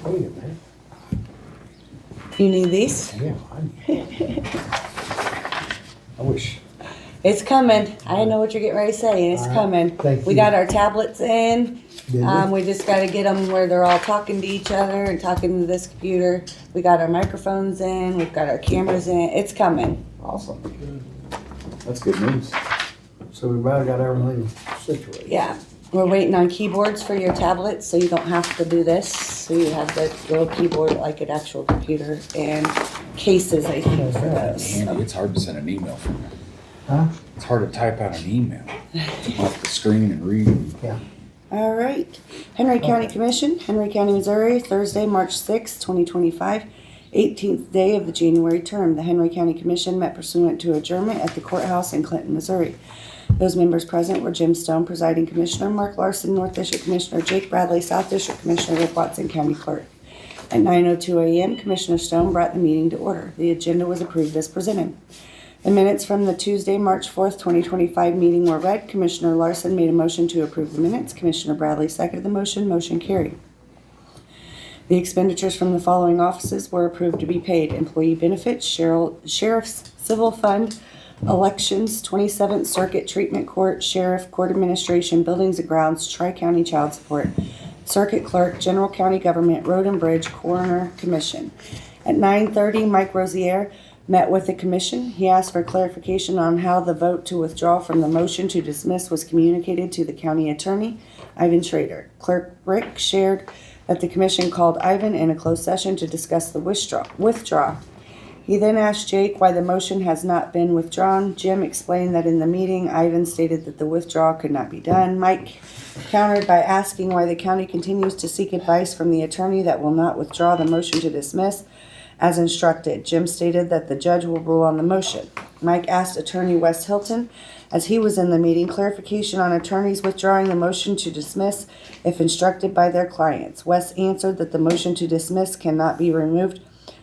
Wait a minute. You need these? Yeah, I wish. It's coming. I know what you're getting ready to say, and it's All right. coming. Thank We you. got our tablets in. Did we? We just got to get them where they're all talking to each other and talking to this computer. We got our microphones in. We've got our cameras in. It's coming. Awesome. That's good news. So we about got everything situated. Yeah. We're waiting on keyboards for your tablets, so you don't have to do this. So you have the little keyboard like an actual computer, and cases, I think, for those. Andy, it's hard to send an email from there. Huh? It's hard to type out an email off the screen and read. Yeah. All right. Henry County Commission, Henry County, Missouri, Thursday, March 6, 2025, 18th day of the January term. The Henry County Commission met pursuant to adjournment at the courthouse in Clinton, Missouri. Those members present were Jim Stone, presiding commissioner, Mark Larson, North District Commissioner, Jake Bradley, South District Commissioner, Rick Watson, County Clerk. At 9:02 a.m., Commissioner Stone brought the meeting to order. The agenda was approved as presented. The minutes from the Tuesday, March 4th, 2025 meeting were read. Commissioner Larson made a motion to approve the minutes. Commissioner Bradley seconded the motion. Motion carried. The expenditures from the following offices were approved to be paid. Employee benefits, Sheriff's Civil Fund, Elections, 27th Circuit Treatment Court, Sheriff, Court Administration, Buildings and Grounds, Tri-County Child Support, Circuit Clerk, General County Government, Road and Bridge, Coroner Commission. At 9:30, Mike Rosier met with the commission. He asked for clarification on how the vote to withdraw from the motion to dismiss was communicated to the county attorney, Ivan Schrader. Clerk Rick shared that the commission called Ivan in a closed session to discuss the withdraw. He then asked Jake why the motion has not been withdrawn. Jim explained that in the meeting, Ivan stated that the withdrawal could not be done. Mike countered by asking why the county continues to seek advice from the attorney that will not withdraw the motion to dismiss as instructed. Jim stated that the judge will rule on the motion. Mike asked attorney Wes Hilton, as he was in the meeting, clarification on attorneys withdrawing the motion to dismiss if instructed by their clients. Wes answered that the motion to dismiss cannot be removed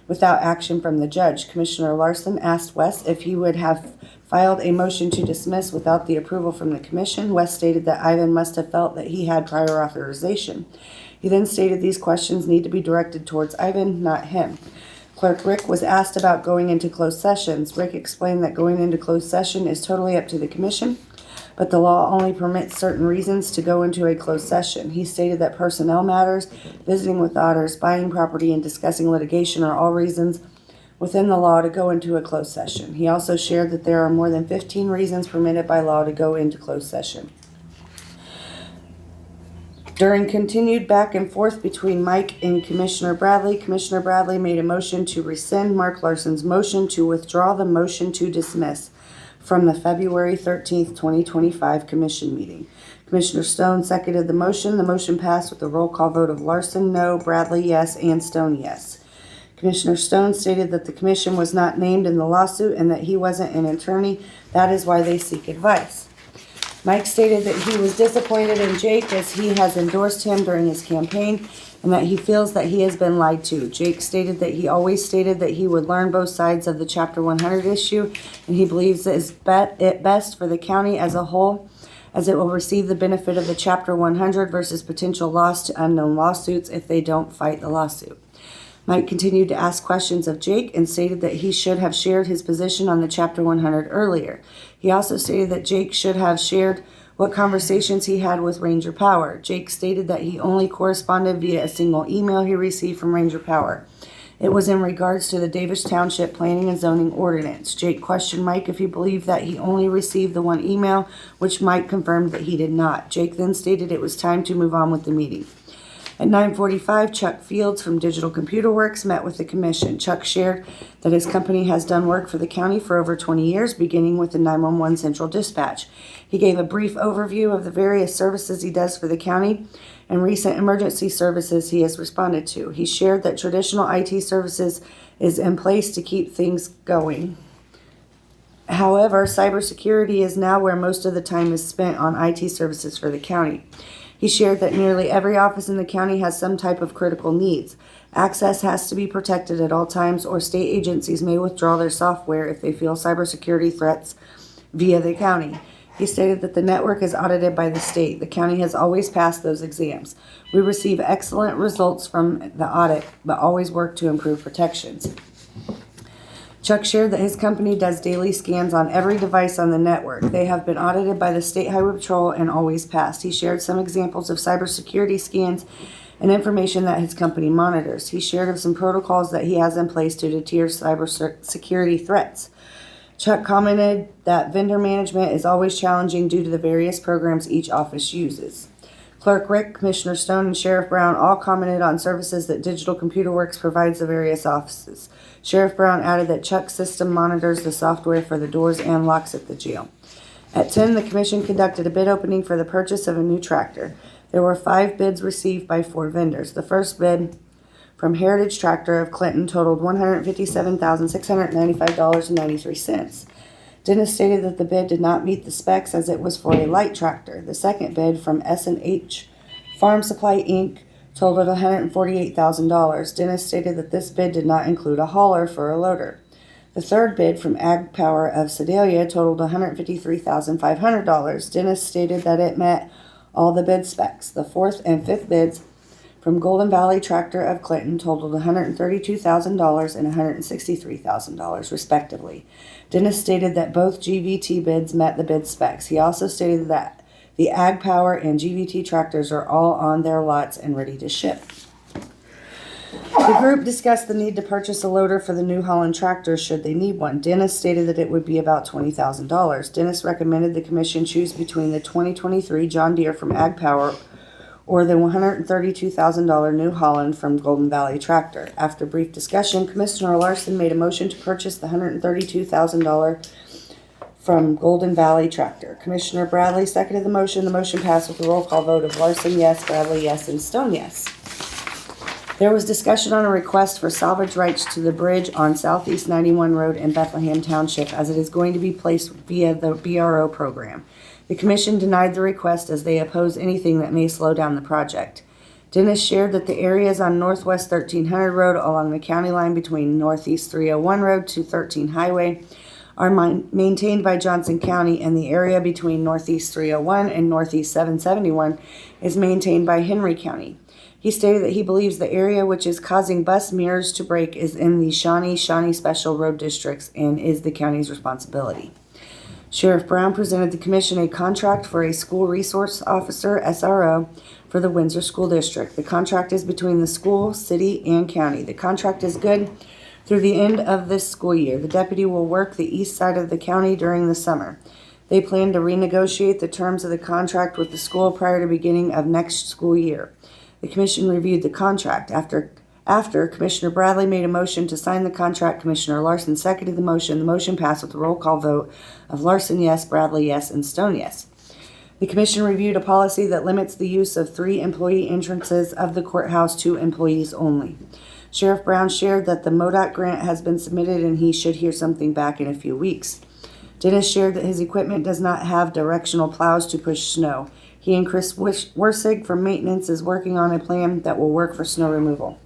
without action from the judge. Commissioner Larson asked Wes if he would have filed a motion to dismiss without the approval from the commission. Wes stated that Ivan must have felt that he had prior authorization. He then stated these questions need to be directed towards Ivan, not him. Clerk Rick was asked about going into closed sessions. Rick explained that going into closed session is totally up to the commission, but the law only permits certain reasons to go into a closed session. He stated that personnel matters, visiting with auditors, buying property, and discussing litigation are all reasons within the law to go into a closed session. He also shared that there are more than 15 reasons permitted by law to go into closed session. During continued back and forth between Mike and Commissioner Bradley made a motion to rescind Mark Larson's motion to withdraw the motion to dismiss from the February 13th, 2025 commission meeting. Commissioner Stone seconded the motion. The motion passed with a roll call vote of Larson, no, Bradley, yes, and Stone, yes. Commissioner Stone stated that the commission was not named in the lawsuit and that he wasn't an attorney. That is why they seek advice. Mike stated that he was disappointed in Jake as he has endorsed him during his campaign and that he feels that he has been lied to. Jake stated that he always stated that he would learn both sides of the Chapter 100 issue, and he believes it is best for the county as a whole, as it will receive the benefit of the Chapter 100 versus potential loss to unknown lawsuits if they don't fight the lawsuit. Mike continued to ask questions of Jake and stated that he should have shared his position on the Chapter 100 earlier. He also stated that Jake should have shared what conversations he had with Ranger Power. Jake stated that he only corresponded via a single email he received from Ranger Power. It was in regards to the Davis Township Planning and Zoning Ordinance. Jake questioned Mike if he believed that he only received the one email, which Mike confirmed that he did not. Jake then stated it was time to move on with the meeting. At 9:45, Chuck Fields from Digital Computer Works met with the commission. Chuck shared that his company has done work for the county for over 20 years, beginning with the 911 Central Dispatch. He gave a brief overview of the various services he does for the county and recent emergency services he has responded to. He shared that traditional IT services is in place to keep things going. However, cybersecurity is now where most of the time is spent on IT services for the county. He shared that nearly every office in the county has some type of critical needs. Access has to be protected at all times, or state agencies may withdraw their software if they feel cybersecurity threats via the county. He stated that the network is audited by the state. The county has always passed those exams. We receive excellent results from the audit, but always work to improve protections. Chuck shared that his company does daily scans on every device on the network. They have been audited by the State Highway Patrol and always passed. He shared some examples of cybersecurity scans and information that his company monitors. He shared of some protocols that he has in place to deter cybersecurity threats. Chuck commented that vendor management is always challenging due to the various programs each office uses. Clerk Rick, Commissioner Stone, and Sheriff Brown all commented on services that Digital Computer Works provides the various offices. Sheriff Brown added that Chuck's system monitors the software for the doors and locks at the jail. At 10, the Commission conducted a bid opening for the purchase of a new tractor. There were 5 bids received by 4 vendors. The first bid from Heritage Tractor of Clinton totaled $157,695.93. Dennis stated that the bid did not meet the specs as it was for a light tractor. The second bid from S&H Farm Supply Inc. totaled $148,000. Dennis stated that this bid did not include a hauler for a loader. The third bid from Ag Power of Sedalia totaled $153,500. Dennis stated that it met all the bid specs. The fourth and fifth bids from Golden Valley Tractor of Clinton totaled $132,000 and $163,000, respectively. Dennis stated that both GVT bids met the bid specs. He also stated that the Ag Power and GVT tractors are all on their lots and ready to ship. The group discussed the need to purchase a loader for the New Holland tractor should they need one. Dennis stated that it would be about $20,000. Dennis recommended the commission choose between the 2023 John Deere from Ag Power or the $132,000 New Holland from Golden Valley Tractor. After brief discussion, Commissioner Larson made a motion to purchase the $132,000 from Golden Valley Tractor. Commissioner Bradley seconded the motion. The motion passed with a roll call vote of Larson, yes, Bradley, yes, and Stone, yes. There was discussion on a request for salvage rights to the bridge on Southeast 91 Road in Bethlehem Township as it is going to be placed via the BRO program. The commission denied the request as they oppose anything that may slow down the project. Dennis shared that the areas on Northwest 1300 Road along the county line between Northeast 301 Road to 13 Highway are maintained by Johnson County, and the area between Northeast 301 and Northeast 771 is maintained by Henry County. He stated that he believes the area which is causing bus mirrors to break is in the Shawnee Special Road Districts and is the county's responsibility. Sheriff Brown presented the commission a contract for a school resource officer, SRO, for the Windsor School District. The contract is between the school, city, and county. The contract is good through the end of this school year. The deputy will work the east side of the county during the summer. They plan to renegotiate the terms of the contract with the school prior to beginning of next school year. The commission reviewed the contract. After Commissioner Bradley made a motion to sign the contract, Commissioner Larson seconded the motion. The motion passed with a roll call vote of Larson, yes, Bradley, yes, and Stone, yes. The commission reviewed a policy that limits the use of 3 employee entrances of the courthouse to employees only. Sheriff Brown shared that the MoDOT grant has been submitted and he should hear something back in a few weeks. Dennis shared that his equipment does not have directional plows to push snow. He and Chris Wersig from maintenance is working on a plan that will work for snow removal.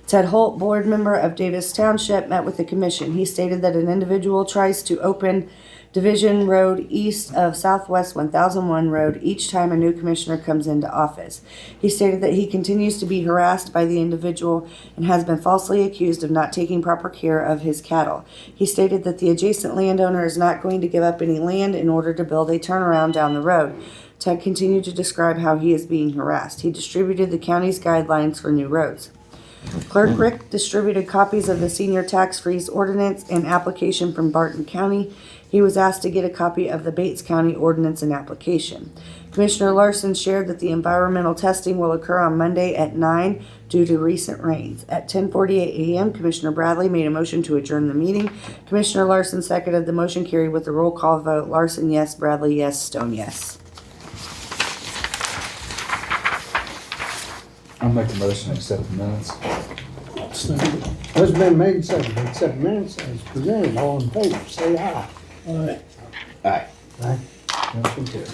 Ted Holt, board member of Davis Township, met with the commission. He stated that an individual tries to open Division Road east of Southwest 1001 Road each time a new commissioner comes into office. He stated that he continues to be harassed by the individual and has been falsely accused of not taking proper care of his cattle. He stated that the adjacent landowner is not going to give up any land in order to build a turnaround down the road. Ted continued to describe how he is being harassed. He distributed the county's guidelines for new roads. Clerk Rick distributed copies of the senior tax freeze ordinance and application from Barton County. He was asked to get a copy of the Bates County ordinance and application. Commissioner Larson shared that the environmental testing will occur on Monday at 9 due to recent rains. At 10:48 a.m., Commissioner Bradley made a motion to adjourn the meeting. Commissioner Larson seconded the motion, carried with a roll call vote. Larson, yes. Bradley, yes. Stone, yes. I'll make a motion to accept the minutes. Has been made, seconded, accept minutes as presented. All in favor, say aye. Aye. Aye. Aye. Motion carried.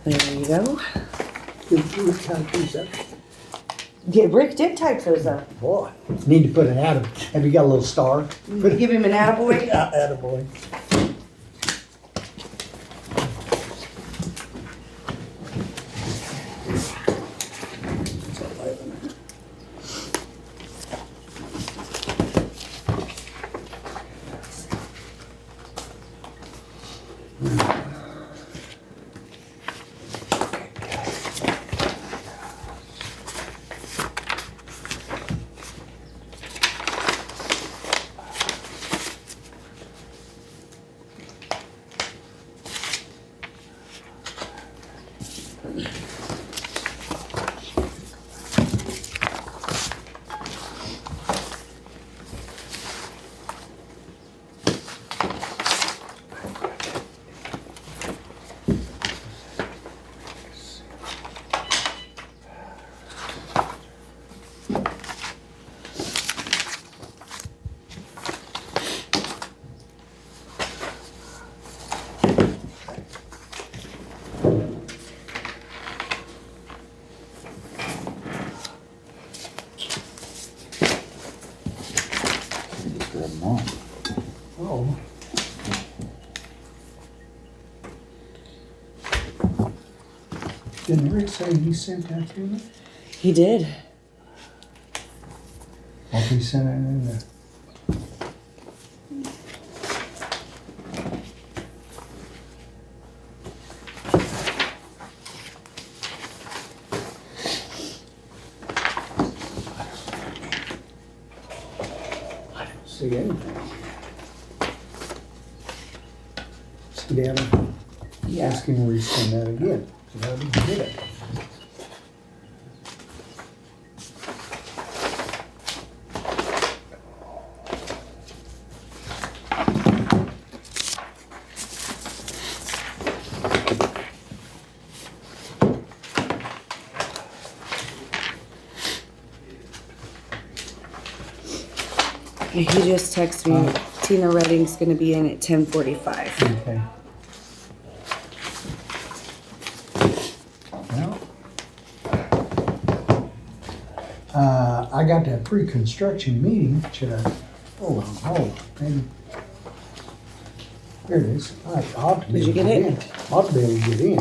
There you go. Did you type these up? Yeah, Rick did type those up. Boy, need to put an atta, have you got a little star? Put it, Give him an attaboy. attaboy. For a month. Oh. Didn't Rick say he sent that to me? He did. Or he sent it in the. I don't see anything. See, Dan, Yeah. ask him to resend that again. See how he did it. He just texted me, Tina Redding's gonna be in at 10:45. Okay. Well, I got that pre-construction meeting, should I, oh, maybe. There it is. I ought to be Did you able to get in. Ought to be able to get in.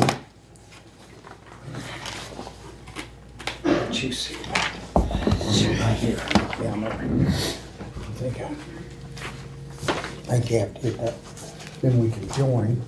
Let you see. Right here. Yeah, I'm over here. I think you have to hit that, then we can join.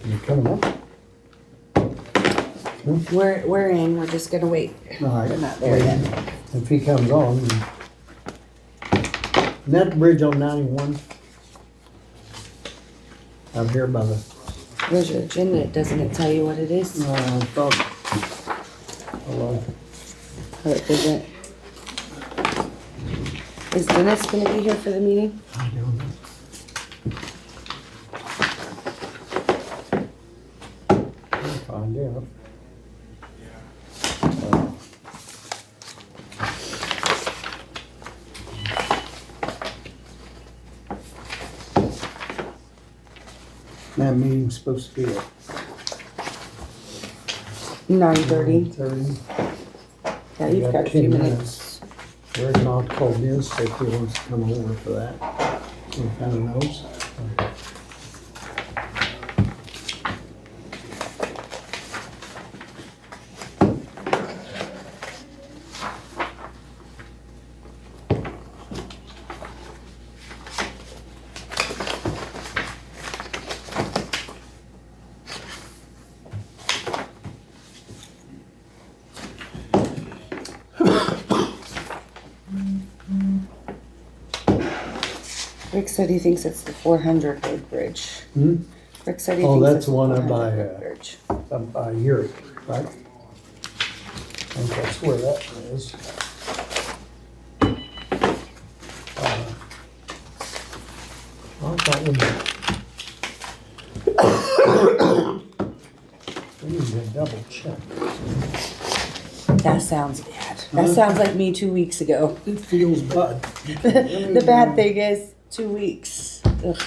And, you coming up? We're in, we're just gonna wait. All right. We're not there yet. If he comes on. Isn't that the bridge on 91? Out here by the, Where's your agenda? Doesn't it tell you what it is? I thought, hello. Oh, it doesn't. Is Dennis gonna be here for the meeting? I don't know. I'll find out. That meeting's supposed to be at 9:30. 9:30. Yeah, you've got a 10 few minutes. Where's not called this, if he wants to come over for that. He kinda knows. Rick said he thinks it's the 400 road bridge. Hmm? Rick said he Oh, thinks that's it's the one up 400 by, road bridge. Up by Uric, right? I think that's where that is. thought we need to double check. That sounds bad. That sounds like me 2 weeks ago. It feels bad. The bad thing is 2 weeks. Ugh.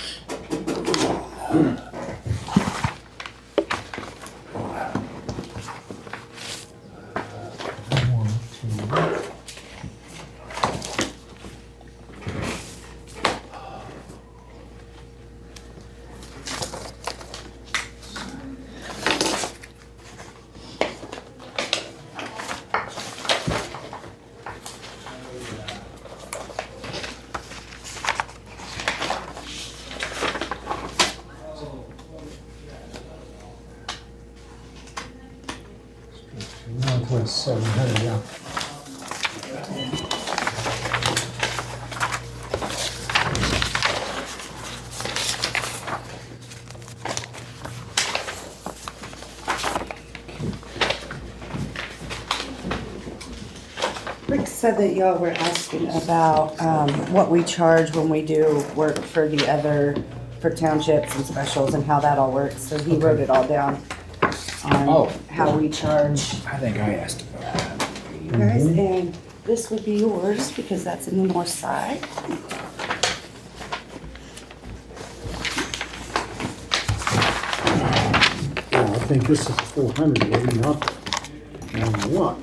Northwest 700, yeah. Rick said that y'all were asking about what we charge when we do work for the other, for townships and specials and how that all works. So he wrote it all down on Oh. how we charge I think I asked about that. you guys. And this would be yours because that's in the north side. Yeah, I think this is 400, maybe not 91.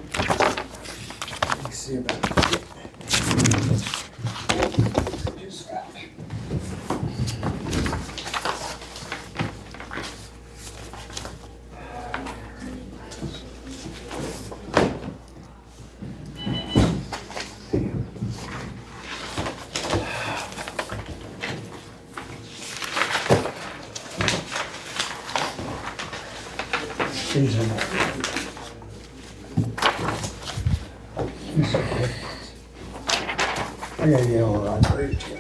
Let me see about These are not. I gotta get all right for each one.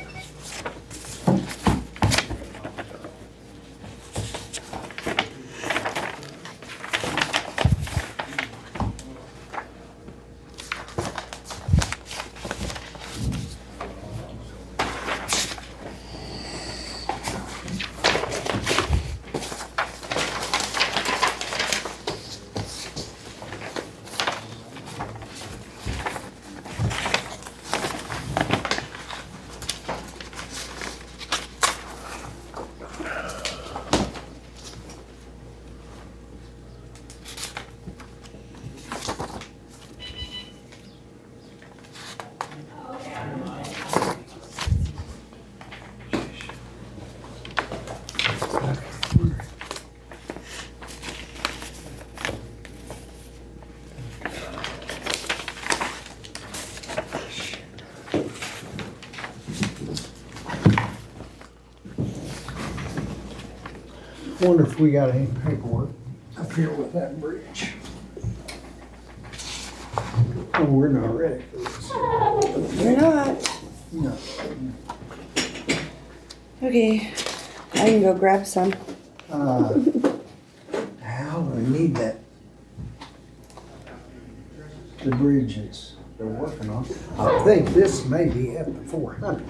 Wonder if we got any paperwork up here with that bridge. Oh, we're not ready for this. You're not. No. Okay. I can go grab some. How do we need that? The bridges they're working on. I think this may be up to 400.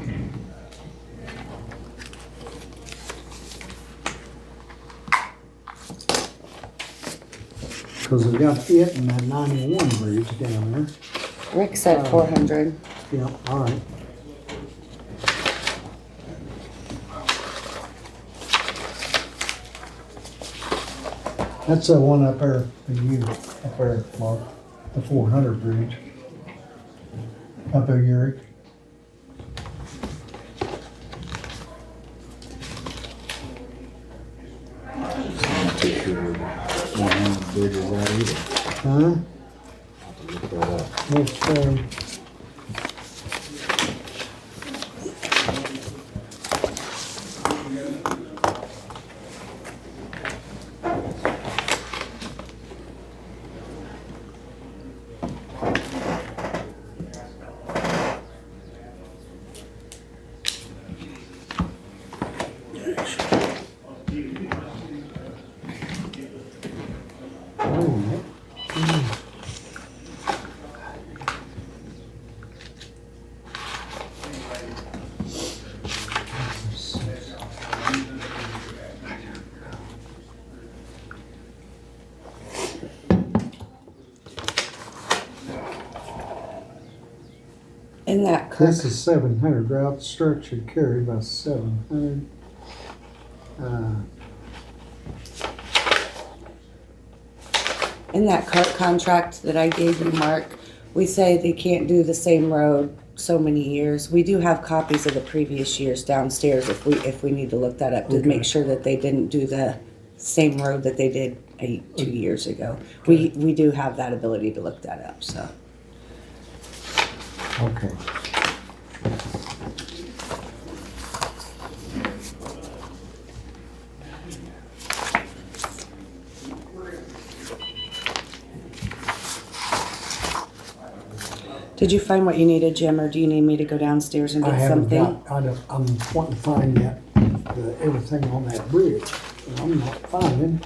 Cause we got it and that 91 bridge down there. Rick said 400. Yeah, all right. That's the one up there for you, up there, Mark, the 400 bridge. Up there, Yuri. I'm too sure one of the bridges out either. Huh? I'll have to look that up. It's, In that Kirk, This is 700, route structure carried by 700. in that Kirk contract that I gave you, Mark, we say they can't do the same road so many years. We do have copies of the previous years downstairs if we need to look that up to Okay. make sure that they didn't do the same road that they did 2 years ago. We do have that ability to look that up, so. Okay. Did you find what you needed, Jim, or do you need me to go downstairs and I get haven't something? got, I'm wanting to find everything on that bridge. And I'm not finding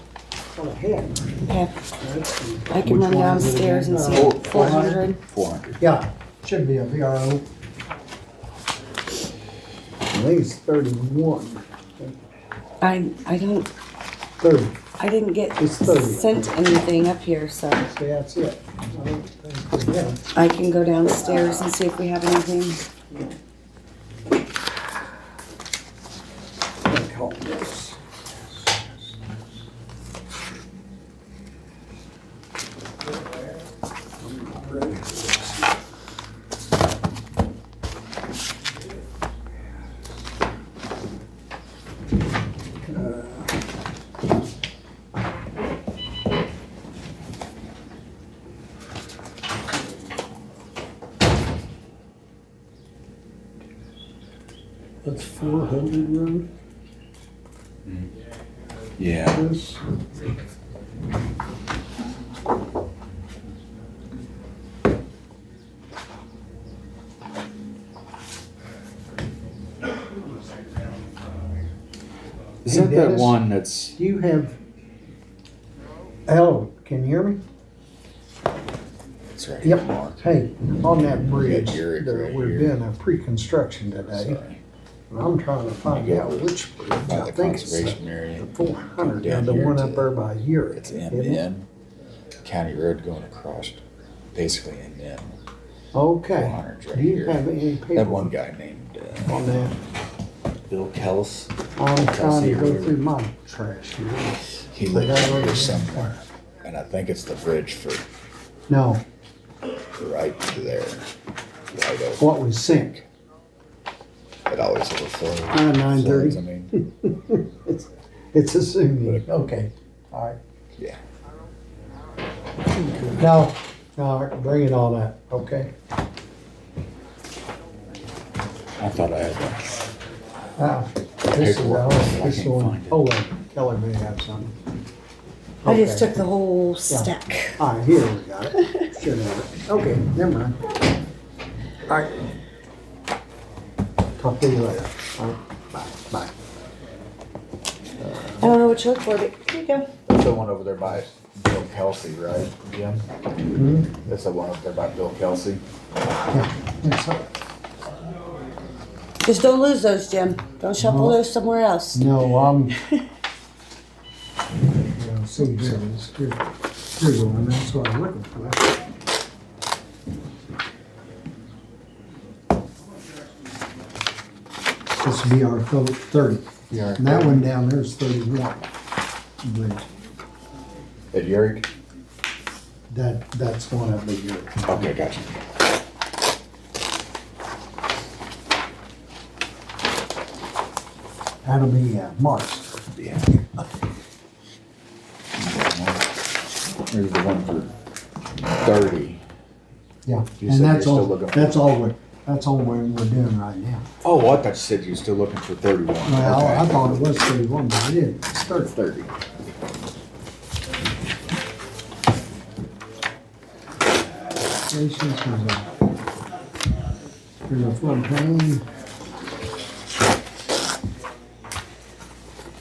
what I had. Okay, That's- I can run Which one is it downstairs and again? see. 400. 400. Yeah, should be a VRO. I think it's 31. I don't, 30. I didn't get It's 30. sent anything up here, so See, that's it. I don't think we have. I can go downstairs and see if we have anything. Think how it works. That's 400 road. Yeah. This. Is Hey, that that Dennis? one that's, You have. Hello, can you hear me? that's right Yep. here, Mark? Hey, on that bridge, Yeah, Jared, there, right we're here. doing a pre-construction today. Sorry. And I'm trying to find out which bridge. By I the think it's conservation area. the 400, Down the here one to- up there by Urick. It's isn't it? M County Road going across, basically M. Okay. 400's right Do you here. have any That paper one guy named on that? Bill Kellis. I'm trying to Kelsey go River. through my trash here. He I lives got it here over somewhere. And I think it's the bridge for No, right to there. Right over. what we sink. It always overflows. 9:30. Floods, I mean, It's assuming, okay, all right. yeah. No, no, bring it all that, okay? I thought I had that. This is Paperwork, the, I this is the can't one, find it. oh, wait, Kelly may have some. I just Okay. took the whole stack. All right, here we got it. Should have it. Okay, never mind. All right. Talk to you later. All right, bye, bye. I don't know what you look for, but here you go. That's the one over there by Bill Kelsey, right, Jim? Hmm? That's the one up there by Bill Kelsey. Yeah, it's, Just don't lose those, Jim. Don't shuffle those somewhere else. no, yeah, see, here it is. Here's the one, that's what I'm looking for. This will be our code 30. Yeah. And that one down there is 31. Bridge. At Urick? That's one of the year. Okay, gotcha. That'll be March. Yeah. There's the one for 30. Yeah, You and said that's you're all, still looking for- that's all we're doing right now. Oh, I thought you said you were still looking for 31. Well, Okay. I thought it was 31, but I didn't. It's 30. 30. Stations, there's a floodplain.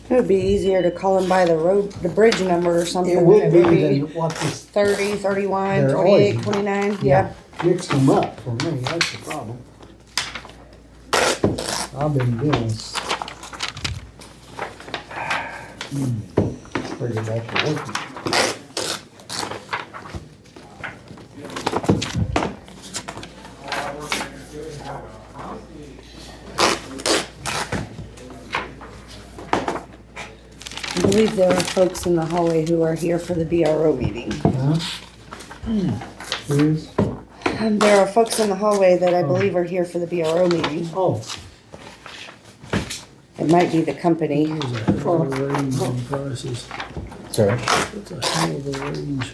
It would be easier to call them by the road, the bridge number or something. It would than be it would than what this, 30, 31, They're 28, always- 29, yeah. mix them up for me, that's the problem. I've been doing this. Figured that could work. I believe there are folks in the hallway who are here for the BRO meeting. Huh? Who is? And there are folks in the hallway that I believe are here for the BRO meeting. Oh, It might be the company. There's a hell of a range in prices. Sorry. It's a hell of a range.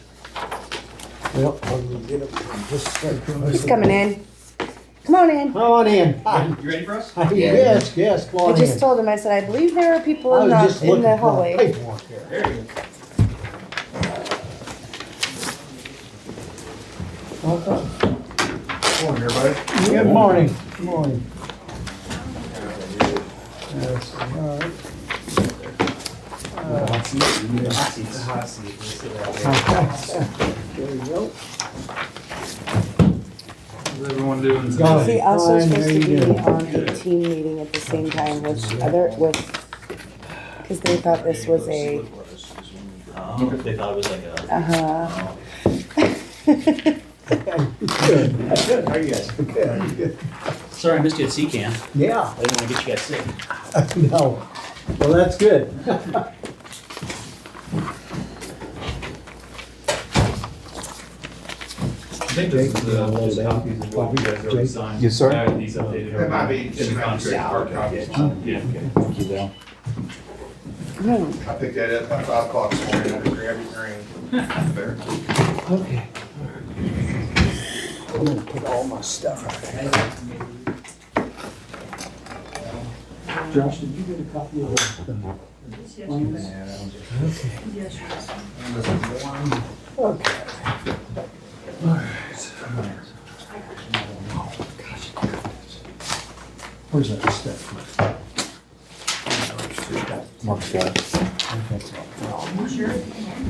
well, I'm gonna get up and just start. He's coming in. Come on in. Come on in. Hi. You ready for us? Yes, yes, come I on just in. told him, I said, I believe there are people I in was just the, in looking the for hallway. paperwork here. There you go. Morning, everybody. Good morning, good morning. Yes, all right. There you go. How's everyone doing? Got See, it. also Fine, supposed how to you be doing? on a team meeting at the same time because they thought this was a, They thought it was like a. uh-huh. Good, Good, how are you guys? good, good. Sorry I missed you at CCAM. Yeah, I didn't want to get you guys sick. no, well, that's good. I think this is just copies of what you guys already signed. Yes, sir. I have these updated. That might be- In the contract, hard copies. Yeah. Thank you, Dale. No. I picked that up at 5 o'clock this morning, I just grabbed it and ran. Okay. I'm gonna put all my stuff out here. Josh, did you get a copy of the plans? Okay. Okay. All right. Where's that stuff? Mark's got it.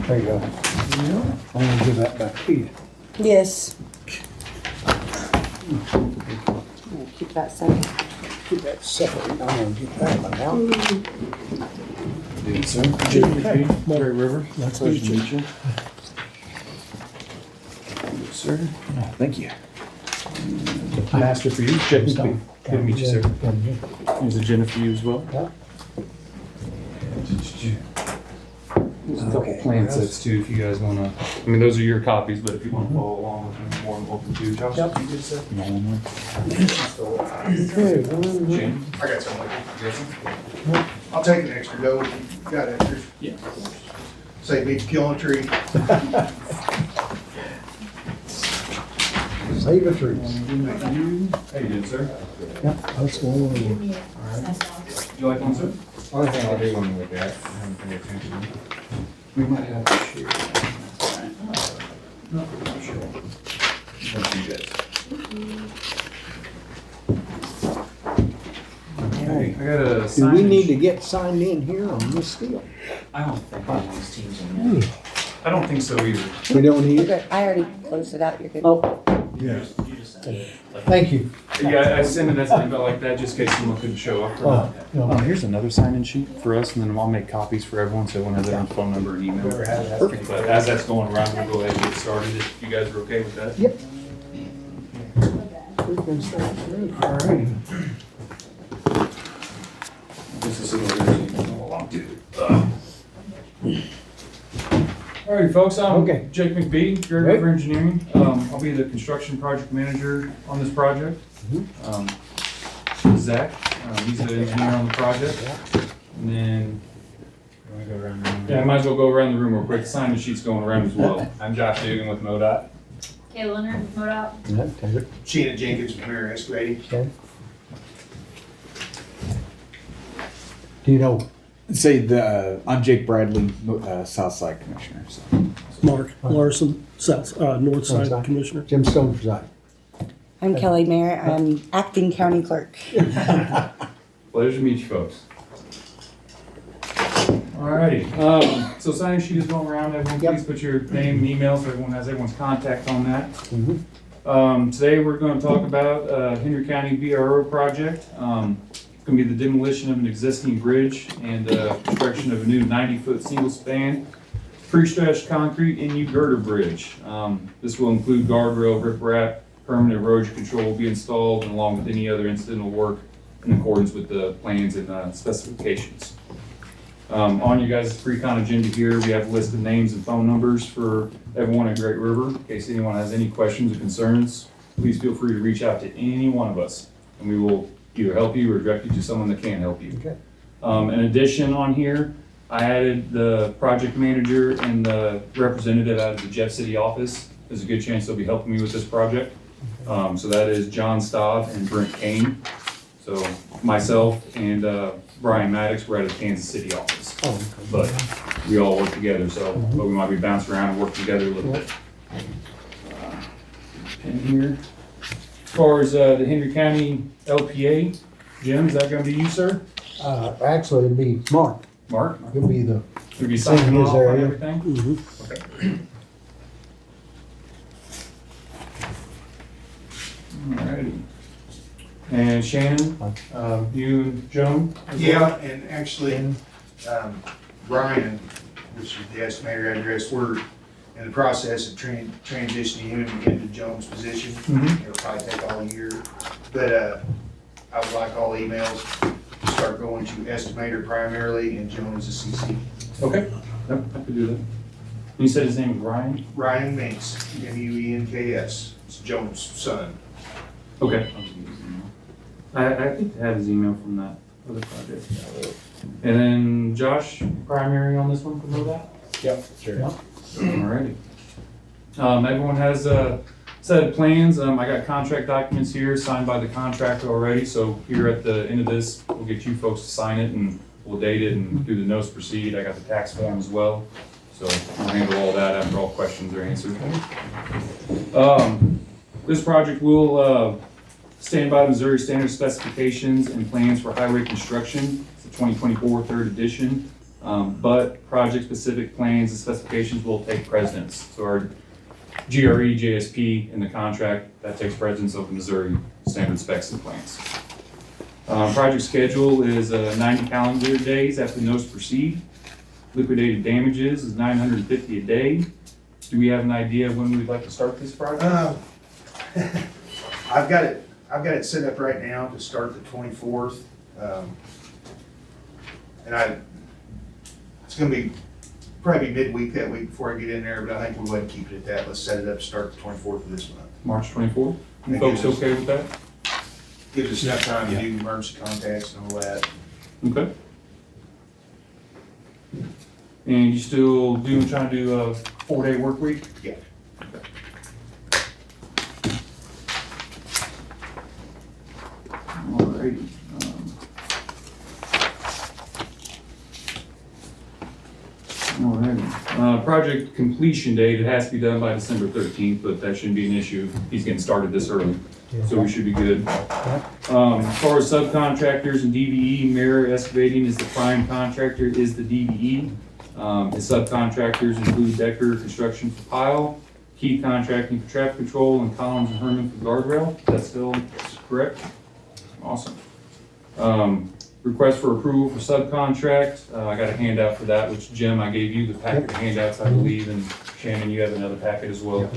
There you go. I'm gonna give that back to you. Yes. Keep that separate. Keep that separate. I'm gonna get that one out. Dude, sir. Great River. Nice to Pleasure meet you. you. Yes, sir. Oh, thank you. Master for you, Jake McPhee. Good to meet you, sir. Good to meet you. Here's agenda for you as well. Yeah. There's a couple Okay. plan sets too, if you guys wanna, I mean, those are your copies, but if you wanna follow along with them, you're more than welcome to. Josh, Yep. you good, sir? No one more? Okay, Jane? I got some. You got some? I'll take an extra though, got extras. Yeah. Save me from killing a tree. Save a tree. How you doing, sir? Yep, that's the one. Would you like one, sir? Only thing I'll do when we look at, it, I haven't paid attention. We might have to share. No, I'm sure. What do you guys? Okay, I got a Do sign. we need to get signed in here on this deal? I don't think one of these teams in there. I don't think so either. We don't need it? Okay, I already closed it out. You're good. Oh, You just sent it. Like, thank you. Yeah, I sent it as an email like that just in case someone couldn't show up. Oh, no. Here's another sign-in sheet for us, and then I'll make copies for everyone, so everyone has their own phone number and email. Perfect. But as that's going around, we'll go ahead and get started if you guys are okay with that. Yep. We can start through. All righty. This is some of the you can go along to. Alright, folks, I'm Okay. Jake McBee, Great Great. River Engineering. I'll be the construction project manager on this project. Zach, he's the engineer on the project. And then, You wanna go around the room? yeah, I might as well go around the room real quick. The sign-in sheet's going around as well. I'm Josh Dugan with MoDOT. Kayla Leonard with MoDOT. Yeah, take it. Sheena Jenkins from Premier Excavating. Okay. Do you know, Say I'm Jake Bradley, Southside Commissioner. So. Mark Larson, North North Side Side. Commissioner. Jim Stone preside? I'm Kelly Mayer. I'm acting county clerk. Pleasure to meet you folks. Alrighty, so sign-in sheet is going around. Everyone Yep. please put your name and email so everyone has everyone's contact on that. Mhm. Today we're gonna talk about, Henry County BRO project. It's gonna be the demolition of an existing bridge and, construction of a new 90-foot single span pre-stretched concrete NU girder bridge. This will include guardrail, riprap, permanent erosion control will be installed, and along with any other incidental work in accordance with the plans and specifications. On you guys' pre-con agenda here, we have listed names and phone numbers for everyone at Great River. In case anyone has any questions or concerns, please feel free to reach out to any one of us, and we will either help you or direct you to someone that can help you. Okay. In addition, on here, I added the project manager and the representative out of the Jeff City office. There's a good chance they'll be helping me with this project. So that is John Staub and Brent Kane. So myself and Brian Maddox were out of the Kansas City office. Oh, okay. But we all work together, so, but we might be bouncing around and working together a little bit. Pin here. As far as the Henry County LPA, Jim, is that gonna be you, sir? Actually, it'd be Mark. Mark? He'll be the, You'll be Same signing his off on area. everything? Mhm. Okay. Alrighty. And Shannon, you and Joan? as well? Yeah, and actually, Brian, which is the estimator address, we're in the process of transitioning him into Jones' position. Mhm. It'll probably take all year, but I would like all emails to start going to estimator primarily and Jones as CC. Okay, yep, I could do that. You said his name was Ryan? Ryan Minks, Muenks, it's Jones' son. Okay. I think I have his email from that other project. And then Josh, primary on this one for MoDOT? Yep, sure. Alrighty. Everyone has a set of plans. I got contract documents here signed by the contractor already, so here at the end of this, we'll get you folks to sign it and we'll date it and do the notice to proceed. I got the tax form as well, so I'll handle all that after all questions are answered. This project will stand by the Missouri Standard Specifications and Plans for Highway Construction. It's the 2024 third edition. But project-specific plans and specifications will take precedence. So our GRE, JSP in the contract, that takes precedence over Missouri Standard Specs and Plans. Project schedule is 90 calendar days after the notice to proceed. Liquidated damages is $950 a day. Do we have an idea when we'd like to start this project? I've got it set up right now to start the 24th. And it's gonna be probably midweek that week before I get in there, but I think we'll go ahead and keep it at that. Let's set it up to start the 24th of this month. March 24th? You That folks gives us- okay with that? Gives us enough time to do emergency contacts and all that. Okay. And you still trying to do a 4-day work week? Yeah. Alrighty. Alrighty. Project completion date, it has to be done by December 13th, but that shouldn't be an issue. He's getting started this early, so we should be good. As far as subcontractors and DVE, Mirror Excavating is the prime contractor, is the DVE. His subcontractors include Decker Construction for Pile, Keith Contracting for Traffic Control, and Collins and Herman for Guardrail. That's still correct? Awesome. Request for approval for subcontract. I got a handout for that, which Jim, I gave you the packet of handouts, I believe, and Shannon, you have another packet as well.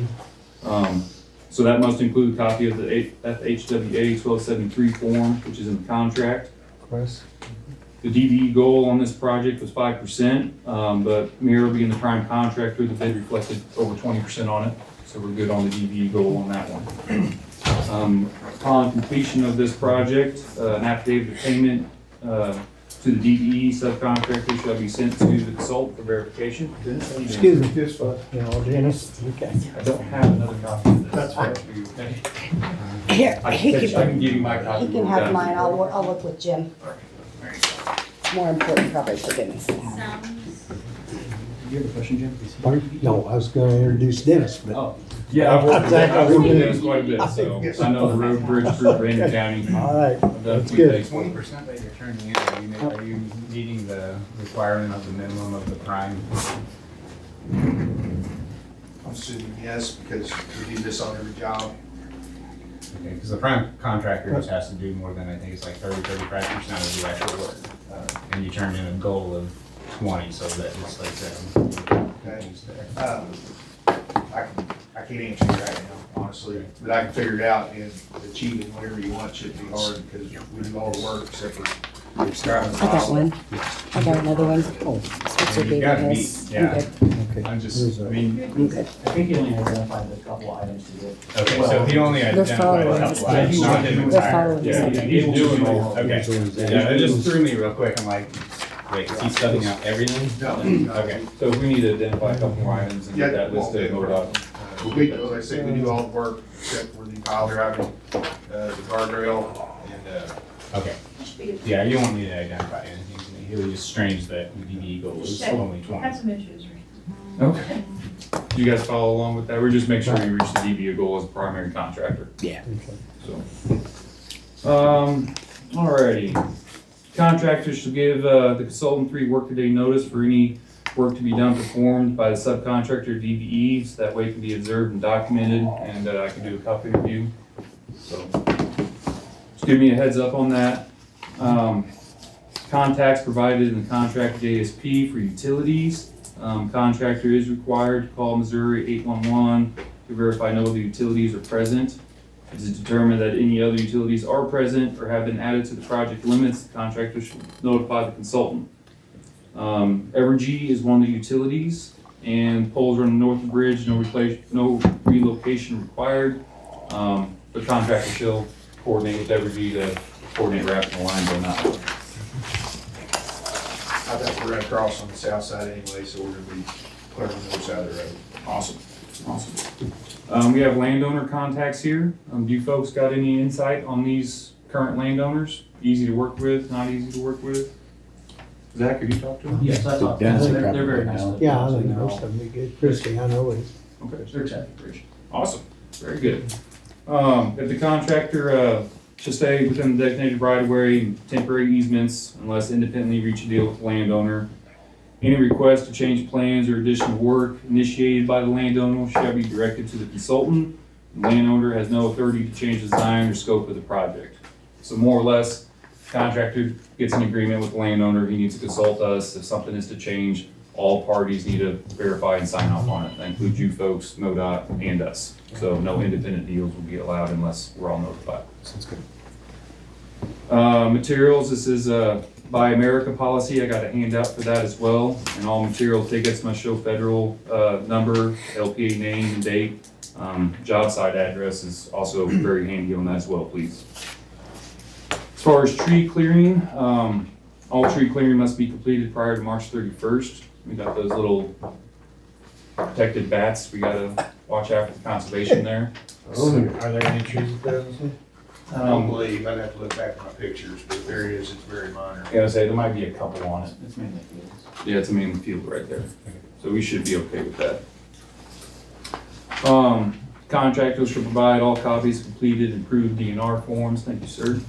So that must include a copy of the FHWA 1273 form, which is in the contract. Chris? The DVE goal on this project was 5%, but Mira being the prime contractor, the bid reflected over 20% on it, so we're good on the DVE goal on that one. Upon completion of this project, an affidavit of payment to the DVE subcontractor shall be sent to the consultant for verification. Dennis, how you doing? Excuse me, just, Dennis, okay. I don't have another copy of this. That's fine. Here, I he can can, give you my copy. he can have mine, I'll work with Jim. More important probably for Dennis. Sounds. You have a question, Jim? Pardon? No, I was gonna introduce Dennis, but. Oh, yeah, I've worked with Dennis quite a bit, so Yes. I know the road bridge crew for Henry County. All right, I've done that's a few good. things. 20% that you're turning in, are you meeting the requirement of the minimum of the prime? I'm assuming yes, because we do this on every job. Okay, because the prime contractor just has to do more than, I think it's like 35% of the actual work. And you turned in a goal of 20, so that it's like 7. Okay. There. I can I can't answer you right now, honestly, but I can figure it out, and achieving whatever you want shouldn't be hard, because we do all the work except for driving the I got process. one. I got another one. Switzer You gave me gotta this. meet, I'm yeah. good. Okay. I'm just, Where's I that? mean, I'm good. I think he only identified a couple items to get. okay, so he only identified a following couple us. items, not the They're entire. following Yeah, us. he's doing all. Okay, yeah, it just threw me real quick, I'm like, wait, is he studying out everything? No, Okay. So if we need to identify a couple more items and get that listed, MoDOT. We, like I say, we do all the work except for the pile driving, the guardrail, and, Okay, yeah, you won't need to identify anything to me, it was just strange that the DD goal was only 20. Had some issues, right? Okay. Do you guys follow along with that? We just make sure we reach the DBA goal as a primary contractor. Okay. So, alrighty. Contractors should give, the consultant 3 workaday notice for any work to be done performed by the subcontractor DVE, so that way it can be observed and documented, and I can do a copy review. So, just give me a heads up on that. Contacts provided in the contract ASP for utilities. Contractor is required to call Missouri 811 to verify no other utilities are present. It is determined that any other utilities are present or have been added to the project limits, the contractor should notify the consultant. Evergy is one of the utilities, and poles run north of the bridge, no relocation required. The contractor shall coordinate with Evergy to coordinate wrapping the lines or not. I think we're gonna cross on the south side anyway, so we're gonna be clear on the north side of the road. Awesome, awesome. We have landowner contacts here. Do you folks got any insight on these current landowners? Easy to work with, not easy to work with? Zach, have you talked to them? Yes, I thought, Dennis they're probably very would nice. know. Yeah, I think most of them be good. Christie, I know it. Okay, They're excited. awesome, very good. If the contractor, should stay within the designated right of way and temporary easements unless independently reach a deal with the landowner. Any request to change plans or additional work initiated by the landowner shall be directed to the consultant. The landowner has no authority to change the design or scope of the project. So more or less, contractor gets an agreement with the landowner, he needs to consult us. If something is to change, all parties need to verify and sign off on it. That includes you folks, MoDOT, and us. So no independent deals will be allowed unless we're all notified. Sounds good. Materials, this is a Buy America policy. I got a handout for that as well. And all material tickets must show federal number, LPA name and date. Job site address is also very handy on that as well, please. As far as tree clearing, all tree clearing must be completed prior to March 31st. We got those little protected bats. We gotta watch out for the conservation there. Are there any trees there? I don't Um, believe, I'd have to look back at my pictures, but if there is, it's very minor. I gotta say, there might be a couple on it. It's mainly fields. Yeah, it's a main field right there. So we should be okay with that. Contractors should provide all copies of completed and approved DNR forms, thank you, sir.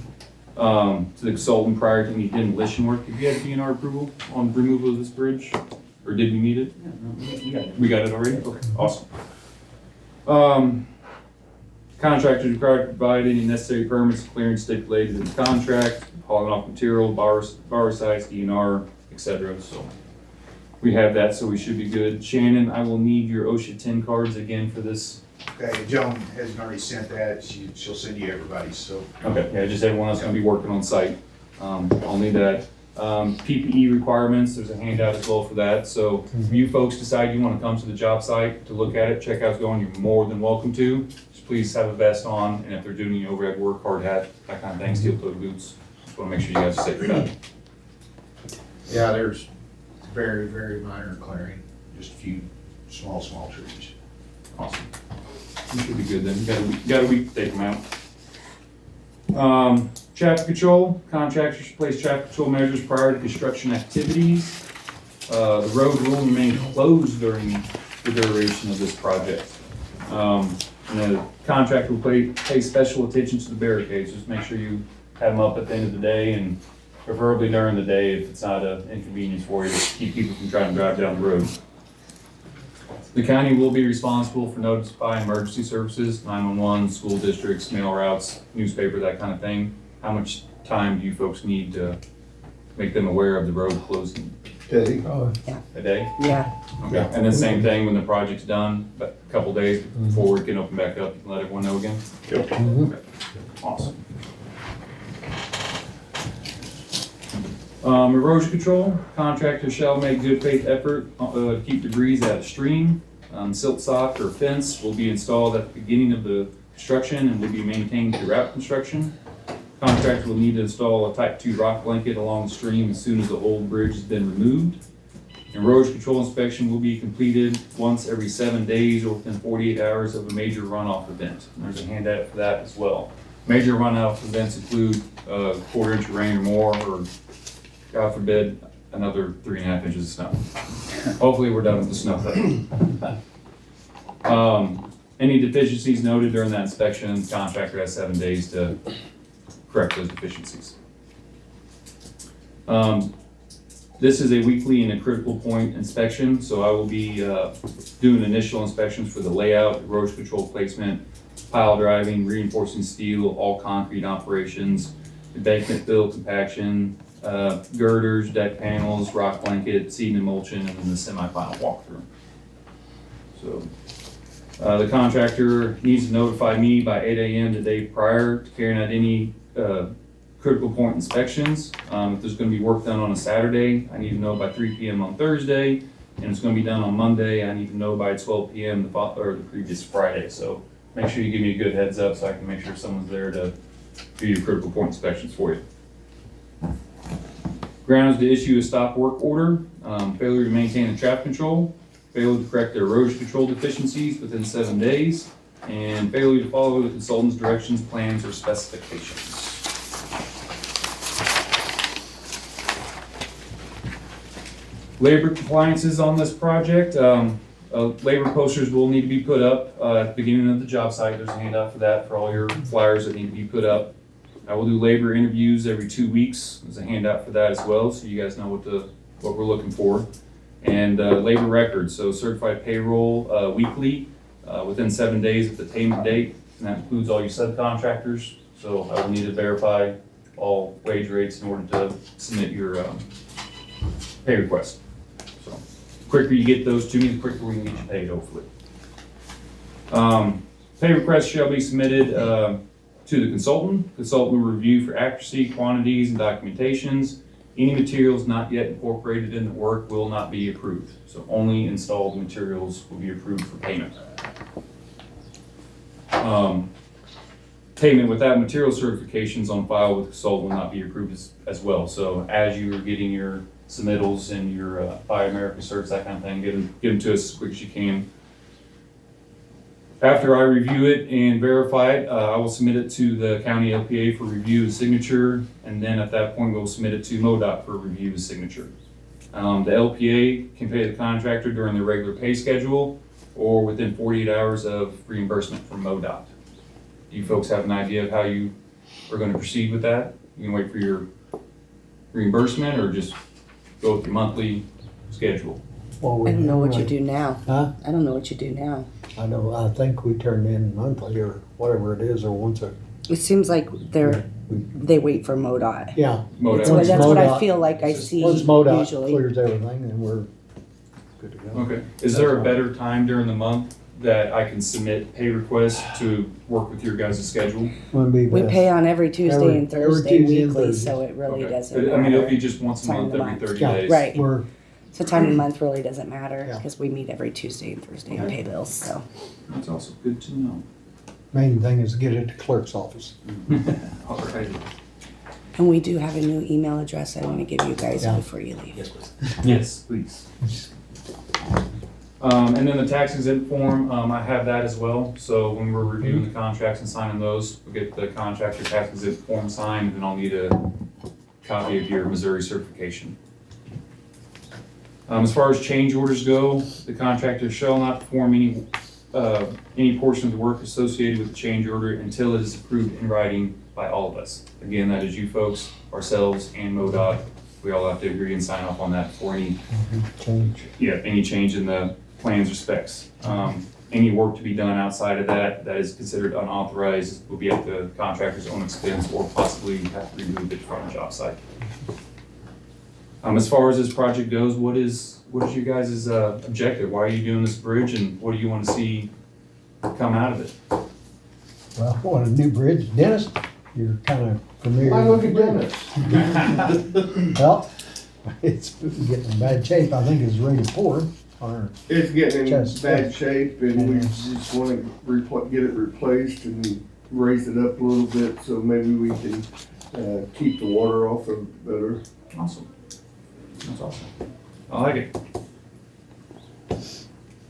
To the consultant prior to any demolition work. Have you had DNR approval on removal of this bridge? Or did we need it? Yeah, no, we got it. We got it already? Okay, awesome. Contractors required to provide any necessary permits, clearance stipulated in the contract, hauling off material, borrow sites, DNR, et cetera, so. We have that, so we should be good. Shannon, I will need your OSHA 10 cards again for this. Okay, Joan hasn't already sent that, she'll send you everybody's, so. Okay, yeah, just everyone else gonna be working on site. I'll need that. PPE requirements, there's a handout as well for that, so if you folks decide you wanna come to the job site to look at it, check out what's going, you're more than welcome to. Just please have a vest on, and if they're doing any overhead work, hard hat, that kind of thing, steel-toed boots. Just wanna make sure you guys are safe with that. Yeah, there's very, very minor clearing, just a few small trees. Awesome. You should be good then. You got a week to take them out. Traffic control, contractors should place traffic control measures prior to construction activities. The road will remain closed during the duration of this project. And the contractor will pay special attention to the barricades. Just make sure you have them up at the end of the day and preferably during the day if it's not an inconvenience for you to keep people from trying to drive down the road. The county will be responsible for notifying emergency services, 911, school districts, mail routes, newspaper, that kind of thing. How much time do you folks need to make them aware of the road closing? Okay. Oh, a day. Yeah, Okay, and then same thing when the project's done, but a couple days before we can open back up, you can let everyone know again. mhm. Awesome. Erosion control, contractor shall make good faith effort to keep debris out of stream. Silt sock or fence will be installed at the beginning of the construction and will be maintained throughout construction. Contractor will need to install a type 2 rock blanket along the stream as soon as the old bridge has been removed. Erosion control inspection will be completed once every 7 days or within 48 hours of a major runoff event. And there's a handout for that as well. Major runoff events include a quarter-inch of rain or more, or God forbid, another 3.5 inches of snow. Hopefully, we're done with the snow though. Any deficiencies noted during that inspection, the contractor has 7 days to correct those deficiencies. This is a weekly and a critical point inspection, so I will be doing initial inspections for the layout, erosion control placement, pile driving, reinforcing steel, all concrete operations, embankment fill, compaction, girders, deck panels, rock blanket, seeding and mulching, and then the semi-final walkthrough. So the contractor needs to notify me by 8 a.m. the day prior to carrying out any critical point inspections. If there's going to be work done on a Saturday, I need to know by 3 p.m. on Thursday, and it's going to be done on Monday. I need to know by 12 p.m. the previous Friday. So make sure you give me a good heads up so I can make sure someone's there to do your critical point inspections for you. Grounds to issue a stop work order, failure to maintain the traffic control, failure to correct the erosion control deficiencies within 7 days, and failure to follow the consultant's directions, plans, or specifications. Labor compliances on this project. Labor posters will need to be put up at the beginning of the job site. There's a handout for that, for all your flyers that need to be put up. I will do labor interviews every 2 weeks. There's a handout for that as well, so you guys know what we're looking for. And labor records, so certified payroll weekly within 7 days of the payment date, and that includes all your subcontractors. So I will need to verify all wage rates in order to submit your pay request. So the quicker you get those to me, the quicker we can get you paid, hopefully. Pay requests shall be submitted to the consultant. Consultant will review for accuracy, quantities, and documentations. Any materials not yet incorporated in the work will not be approved. So only installed materials will be approved for payment. Payment without material certifications on file with consultant will not be approved as well. So as you are getting your submittals and your Buy America certs, that kind of thing, get them to us as quick as you can. After I review it and verify it, I will submit it to the county LPA for review and signature, and then at that point we'll submit it to MoDOT for review and signature. The LPA can pay the contractor during the regular pay schedule or within 48 hours of reimbursement from MoDOT. Do you folks have an idea of how you are going to proceed with that? You can wait for your reimbursement or just go with your monthly schedule? I don't know what you do now. Huh? I don't know what you do now. I know, I think we turn in monthly or whatever it is, or once a, It seems like they wait for MoDOT. yeah. MoDOT. That's what I MoDOT- feel like I see Once MoDOT usually. clears everything, then we're good to go. Okay. Is there a better time during the month that I can submit pay requests to work with your guys' schedule? Wouldn't be We best. pay on every Tuesday Every and Thursday Tuesday and weekly, Thursday. so it really Okay. doesn't I mean, it'll matter. be just once a Time of month, the every month. 30 Yeah. days. Right. We're, So time of the month really doesn't matter Yeah. because we meet every Tuesday and Thursday and pay bills, so. That's also good to know. main thing is get it to clerk's office. All right. And we do have a new email address I want to give you guys Yeah. before you leave. Yes, please. Yes, please. And then the tax exempt form, I have that as well. So when we're reviewing the contracts and signing those, we'll get the contractor tax exempt form signed, and I'll need a copy of your Missouri certification. As far as change orders go, the contractor shall not perform any portion of the work associated with the change order until it is approved in writing by all of us. Again, that is you folks, ourselves, and MoDOT. We all have to agree and sign off on that for any change in the plans or specs. Any work to be done outside of that is considered unauthorized will be at the contractor's own expense or possibly have to remove it from the job site. As far as this project goes, what is your guys' objective? Why are you doing this bridge and what do you want to see come out of it? Well, I want a new bridge. Dennis, you're kind of familiar. I look with at the bridge. Dennis. Well, it's getting in bad shape. I think it's ready to pour. Or, It's getting in Just- bad shape and we just wanna get it replaced and raise it up a little bit so maybe we can, keep the water off of it better. Awesome. That's awesome. I like it.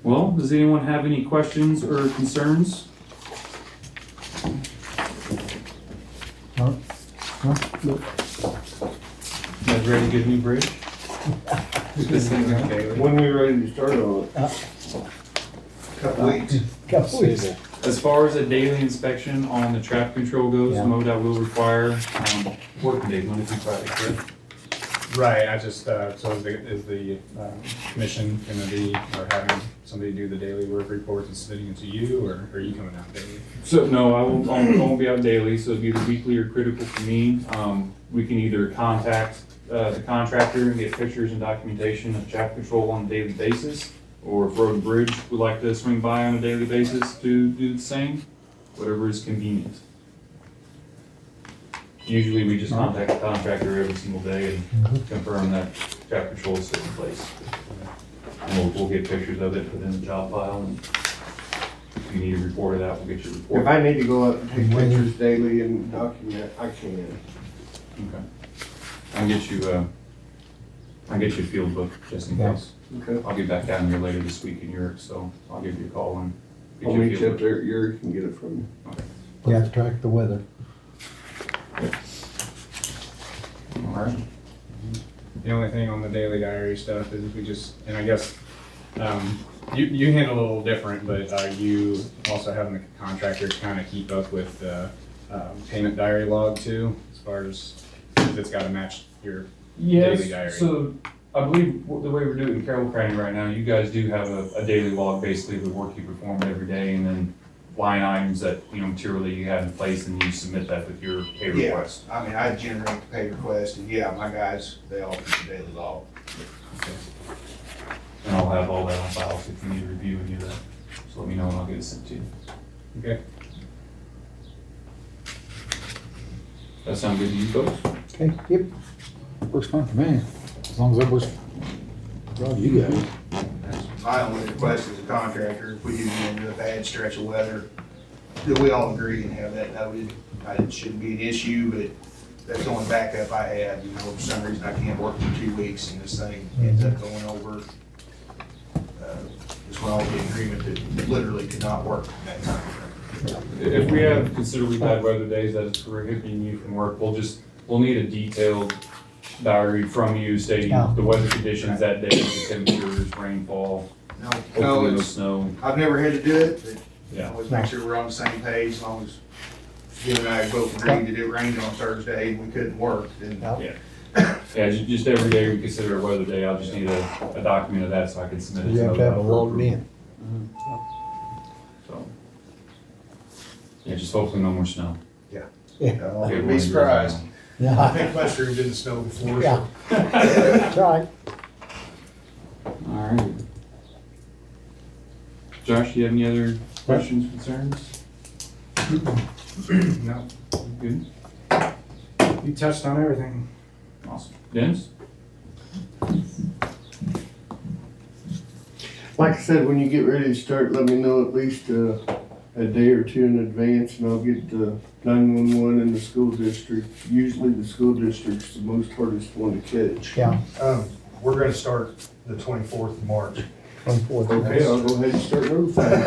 Well, does anyone have any questions or concerns? no, You guys ready to get a new bridge? This thing, okay. When we ready to start on it? Couple weeks. couple weeks. As far as a daily inspection on the traffic control goes, Yeah. MoDOT will require, working days, Monday through Friday, correct? Right, I just, so is the commission gonna be, or having somebody do the daily work reports and submitting it to you, or are you coming out daily? So, no, I won't be out daily, so it'll be either weekly or critical for me. We can either contact, the contractor and get pictures and documentation of traffic control on a daily basis, or if Road and Bridge would like to swing by on a daily basis to do the same, whatever is convenient. Usually we just contact the contractor every single day and confirm that traffic control is still in place. And we'll get pictures of it, put in the job file, and if you need a report of that, we'll get your report. If I need to go out and take pictures daily and document, I can. Okay. I'll get you a field book just in Yeah. case. Okay. I'll be back down here later this week in York, so I'll give you a call and get I'll you a meet you field up book. there at yours and get it from you. Okay. You have to track the weather. All right. The only thing on the daily diary stuff is if we just, and I guess, you handle it a little different, but are you also having the contractor kind of keep up with the payment diary log too, as far as if it's gotta match your daily diary? Yes, so I believe the way we're doing it in Carroll County right now, you guys do have a daily log, basically the work you performed every day, and then line items that, materially you have in place, and you submit that with your pay Yeah, request. I mean, I generate the pay request, and yeah, my guys, they all keep the daily log. And I'll have all that on file, so if you need to review any of that, just let me know and I'll get it sent to you. Okay. That sound good to you folks? Okay, yep. Works fine for me, as long as that works for all you guys. My only request as a contractor, if we do get into a bad stretch of weather, that we all agree and have that noted. It shouldn't be an issue, but that's the only backup I had, for some reason I can't work for 2 weeks and this thing ends up going over. Just when all get agreement that literally could not work that time. If we have considerably bad weather days that is prohibiting you from work, we'll need a detailed diary from you stating Yeah. the weather conditions that day, the temperatures, rainfall, No, hopefully no it's, snow. I've never had to do it, but Yeah. always make sure we're on the same page, as long as Jim and I both agreed that it rained on Thursday and we couldn't work, then Yeah, just every day we consider a weather day, I'll just need a document of that so I can submit it to You have to have MoDOT it for logged approval. in. So. Yeah, just hopefully no more snow. Yeah. I'd be surprised. I Yeah, think mushrooms in the snow before. yeah. That's right. All right. Josh, you have any other questions, concerns? No, Good, you touched on everything. awesome. Dennis? Like I said, when you get ready to start, let me know at least a day or two in advance, and I'll get 911 in the school district. Usually the school district's the most hardest one to catch. Yeah, We're gonna start the 24th of March. 24th. Okay, I'll go ahead and start notifying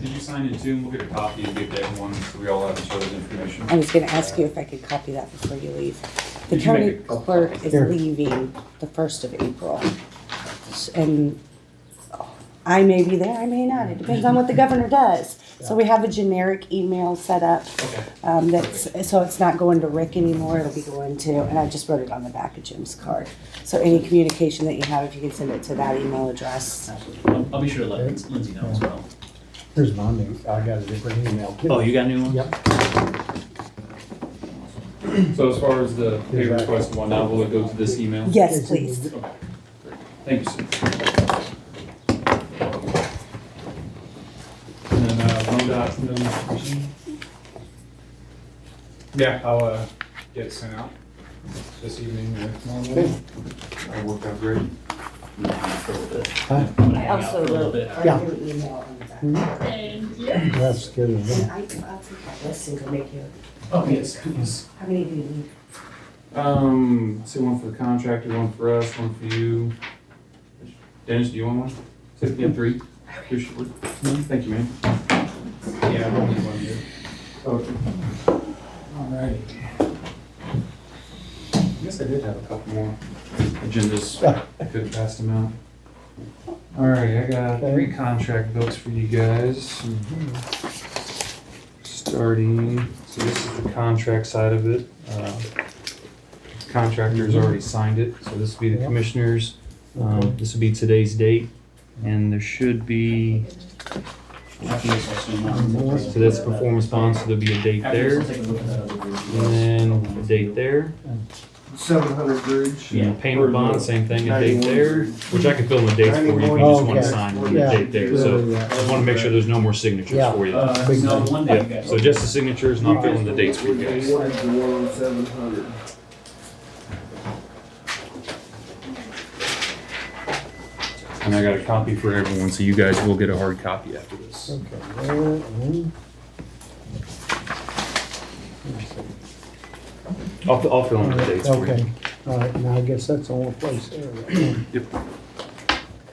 Did you sign it too? We'll get a copy and get that one so we all have each other's information. I was gonna ask you if I could copy that before you leave. The Did you make county a couple clerk copies? is Here. leaving the 1st of April. And I may be there, I may not. It depends on what the governor does. So we have a generic email set up. So it's not going to Rick anymore, it'll be going to, and I just wrote it on the back of Jim's card. So any communication that you have, if you can send it to that email address. Absolutely. I'll be sure to let Lindsay know as well. Here's my new, I got a different email too. Oh, you got a new one? Yep. So as far as the pay request and whatnot, will it go to this email? Yes, please. Thank you, sir. And then, MoDOT, no, Yeah, I'll, get it sent out this evening or tomorrow morning. that worked out great. I'm gonna hang out for a little bit. Yeah. Thank you. That's good as well. Oh, yes, yes. How many do you need? Say one for the contractor, one for us, one for you. Dennis, do you want one? Say, yeah, 3. Appreciate it. Thank you, man. Yeah, I'll need one here. Alright. I guess I did have a couple more agendas. I could have passed them out. Alright, I got 3 contract books for you guys. Starting, so this is the contract side of it. Contractor's already signed it, so this will be the commissioners. This will be today's date, and there should be, so that's performance bond, so there'll be a date After this, there, I'll take a look at that other bridge. and then a date there. 700 bridge. And the payment bond, same thing, a date there, which I can fill in the dates for you if you just want Okay. to sign with the Yeah. date there. So just want to make sure there's no more signatures Yeah. for you. No, one day you Yeah, guys. so just the signatures, and I'll fill in the dates for you guys. Ordered the one on 700. And I got a copy for everyone, so you guys will get a hard copy after this. Okay, there, and I'll fill in the dates for you. okay, all right, now I guess that's the only place there. Yep.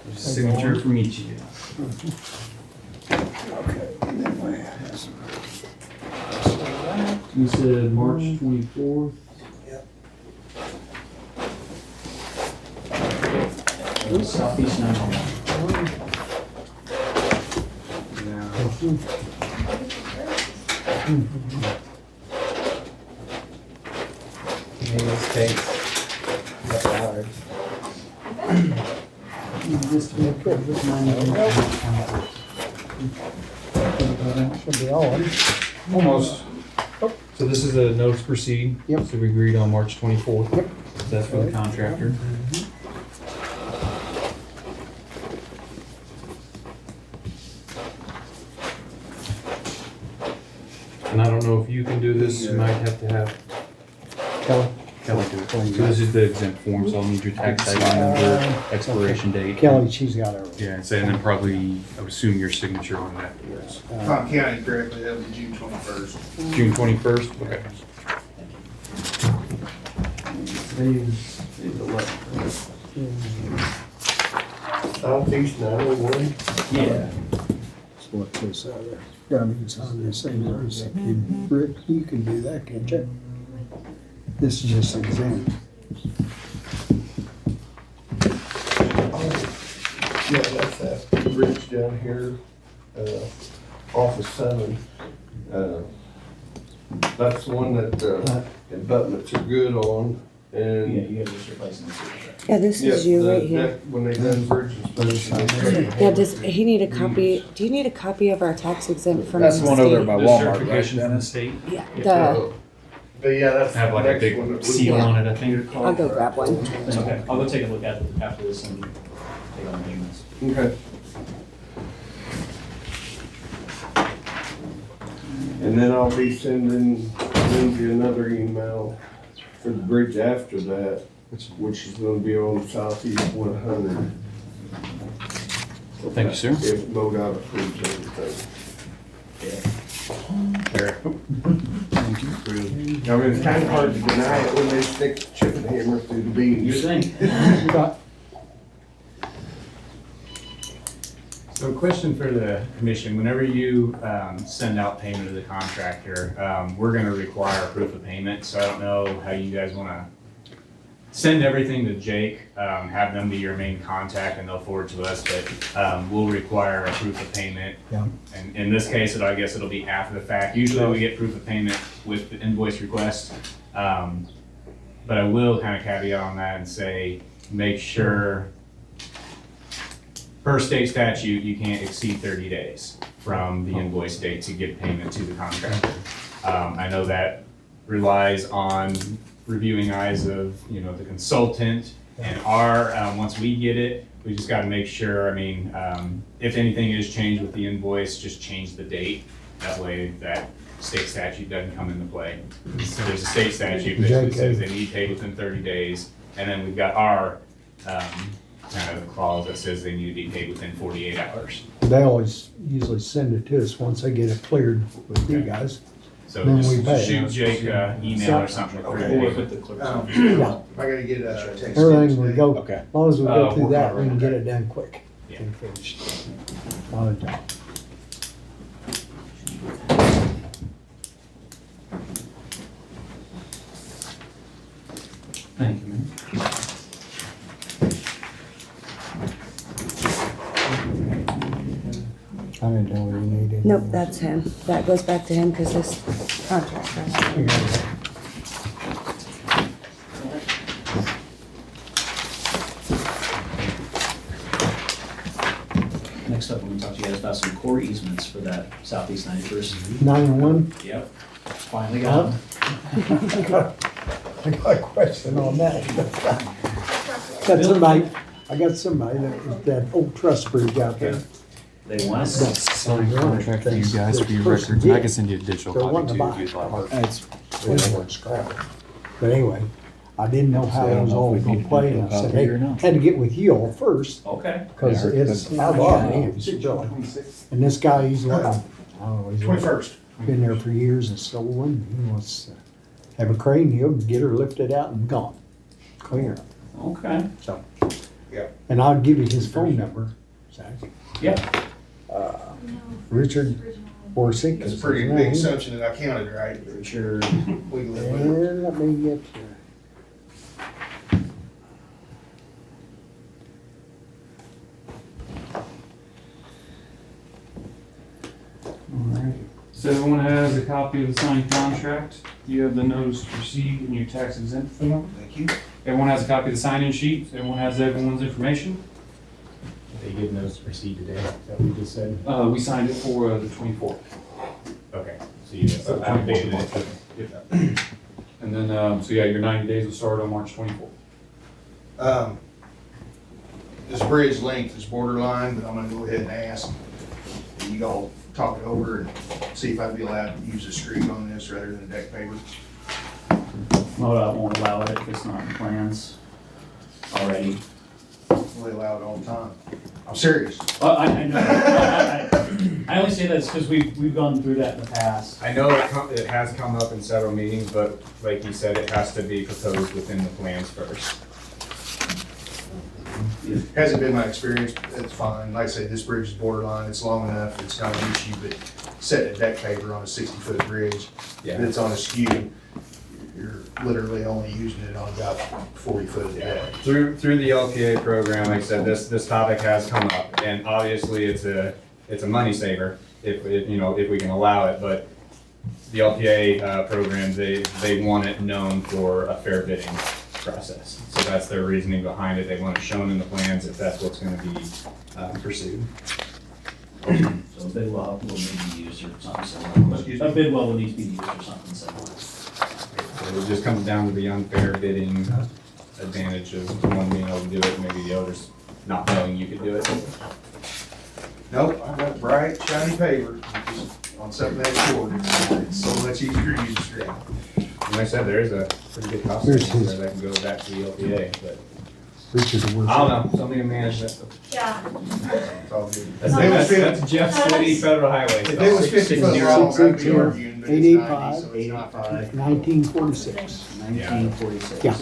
There's a signature from each of you. Okay, and then we have some. You said March 24th? Southeast 911. Maybe this takes a couple hours. Should be all. Almost. So this is a notice to proceed. Yep. So we agreed on March 24th. Yep. That's for the contractor. And I don't know if you can do this, you might have to have Kelly, Kelly do it. So this is the exempt form, so I'll need your tax ID number, expiration date. Kelly, she's got everything. Yeah, and so- and then probably, I would assume your signature on that. If I'm counting correctly, that was June 21st. June 21st? Okay. Southeast 901. Yeah. That's what this other, I mean, it's on the same notice. Rick, you can do that, can't you? This is just an exam. Yeah, that's that bridge down here, off of 7. That's the one that, abutments are good on, Yeah, and. you guys just replacing this. Yeah, this is you right here. When they done bridge inspection. Yeah, does he need a copy, do you need a copy of our tax exempt from the That's the one over there state? by The Walmart, right, certification from the Dennis? state, Yeah, the, But yeah, that's. have like the a next one that big we seal want. on it, I think. I'll go grab one. Okay, I'll go take a look at it after this and take all the measurements. Okay. And then I'll be sending Lindsay another email for the bridge after that, which is gonna be on Southeast 100. Thank you, sir. If MoDOT approves everything. I mean, it's kinda hard to deny it when they stick the chip and hammer through the beams. You think? You got, So question for the commission, whenever you send out payment to the contractor, we're gonna require proof of payment, so I don't know how you guys wanna send everything to Jake, have them be your main contact and they'll forward to us, but we'll require a proof of payment. Yeah. And in this case, I guess it'll be after the fact. Usually we get proof of payment with the invoice request. But I will kind of caveat on that and say, make sure per state statute, you can't exceed 30 days from the invoice date to get payment to the contractor. I know that relies on reviewing eyes of, you know, the consultant and once we get it, we just gotta make sure, I mean, if anything is changed with the invoice, just change the date. That way that state statute doesn't come into play. So there's a state statute that basically says they need paid within 30 days, and then we've got our, kind of clause that says they need to be paid within 48 hours. They always usually send it to us once they get it cleared with you guys. So Then just we pay. shoot Jake email or something. Okay. With the clerk's Um, office. Yeah. I gotta get a text. Everything we today. go, Okay. as long as we go through work that, on we it. can get it done quick Yeah. and finished. Not a doubt. Thank you, man. I didn't know we needed. Nope, that's him. That goes back to him because this contract. Next up, I'm gonna talk to you guys about some core easements for that southeast 91st. 911, Yep, finally got them. I got a question on that. Got somebody, I got somebody that old trust bridge out there. They want us. Signed contract for you guys for your records, and I can send you a digital copy too if you'd like. It's scrap. But anyway, I didn't know how it was all gonna play, and I said, hey, had to get with you all first, Okay. cause it's not a lot of names, really. And this guy, he's like, I don't know, he's 21st. been there for years and stolen, he wants to have a crane, he'll get her lifted out and gone, clear. Okay. So. Yep. And I'll give you his phone number, Zach. Yep. Richard Orsick. It's a is pretty his big name. assumption that I counted right, but Sure. we can live with it. And let me get you. Alright, so everyone has a copy of the signed contract. You have the notice to proceed in your tax exempt form. Thank you. Everyone has a copy of the sign-in sheet. Everyone has everyone's information. They give notice to proceed today, is that what you just said? We signed it for the 24th. Okay, so you just updated it. And then, so yeah, your 90 days will start on March 24th. This bridge length is borderline, but I'm gonna go ahead and ask. You all talk it over and see if I'd be allowed to use a street on this rather than a deck paper. MoDOT won't allow it if it's not in plans already. They allow it all the time. I'm serious. Well, I know. I only say that because we've gone through that in the past. I know it has come up in several meetings, but like you said, it has to be proposed within the plans first. Hasn't been my experience, it's fine. Like I said, this bridge is borderline, it's long enough, it's not an issue, but setting a deck paper on a 60-foot bridge, that's on a skew, you're literally only using it on about 40 foot of the deck. Through the LPA program, like I said, this topic has come up, and obviously it's a money saver if we can allow it, but the LPA program, they want it known for a fair bidding process. So that's their reasoning behind it. They want it shown in the plans if that's what's gonna be pursued. So a bid well will need to be used or something similar. Excuse me? A bid well will need to be used or something similar. So it just comes down to the unfair bidding advantage of one being able to do it, and maybe the others not knowing you could do it. Nope, I've got bright, shiny paper, just on something that's short, it's so much easier to use a straight. Like I said, there is a pretty good cost Here's savings his- there that can go back to the LPA, but Richard Orsick. I don't know, somebody can manage that. Yeah. It's all good. That's Jeff City Federal Highway If it was 50 foot long, I'd be arguing, but it's 90, so it's not 50. 1946. 1946. Yeah.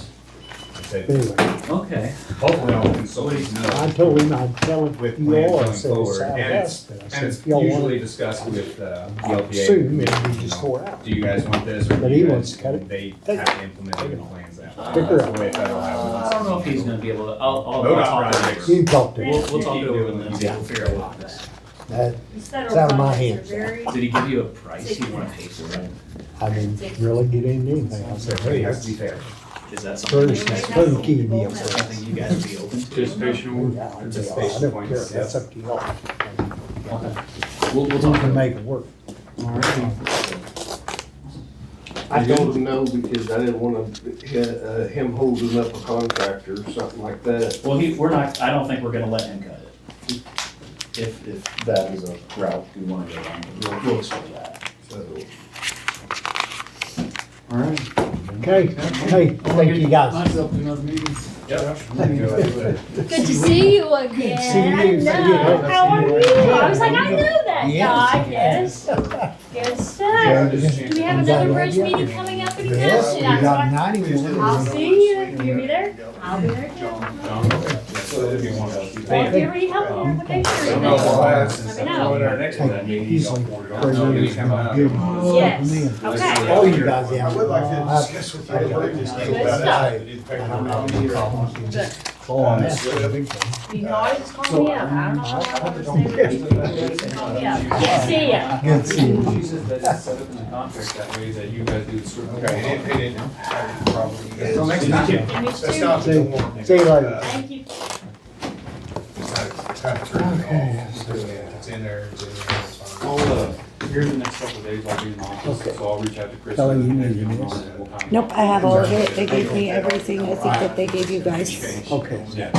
Anyway, Okay. Hopefully all consultants know I told him I'd tell him with you plans all, I going said it's forward, and it's, southwest, but I and said, it's if y'all usually want, discussed with the I LPA. assume it'd be you just know, tore out. Do you guys want this, or But do he you wants guys, to cut it. they Take have to implement it in the plans that way. Pick her That's up. the way Federal Highway wants I don't know if he's gonna be able to, I'll MoDOT talk it projects. You over. can talk to him. We'll talk it Keep over doing and that. then we'll figure out what this. That, These federal It's out of my projects hands. are very- Did he give you a price you wanna pay for it? I didn't really get into anything. I said, Everybody hey, has to be it's fair. Is that something, first, it's turnkey deal. is that something you guys would be open to? Participation. Yeah, I don't care, that's up to y'all. Okay. We'll You talk can about make it work. Alright. I told him no because I didn't want him holding up a contractor or something like that. Well, I don't think we're gonna let him cut it. If that is a route we wanna go down, we'll explore that. So, All right. Okay, hey, thank you guys. Myself to another meeting. Yep. Good to see you again. See you, I see you. know. How are you? I was like, I knew that Yes. guy. Yes. Good stuff. Do we have another bridge meeting coming up anytime Yes, soon? we I'm got sorry. 91. I'll see you. You'll be there? I'll be there too. So if you want to. Well, if you already helped me with application, No, well, let me know. our next one, that meeting, He's don't like, forward it on. crazy. No, you come out. Yes. Okay. All you guys, yeah. I would like to discuss with you. Good. Oh, that's a big thing. You can always just call me up. I don't know how I want to say it. Call me up. Good to see ya. Good to see you. She says that it's set up in the contract that way that you guys do the sort of. Okay, it didn't. Probably. Until next time. You too. That's not the one. See you later. Thank you. It's in there, it's fine. Well, here's the next couple of days, I'll be in office, Okay. so I'll reach out to Chris. Kelly, you and need get him this? on it, and we'll kind of- Nope, I have all of it. They gave me everything, I think that they gave you guys. Okay, Yeah.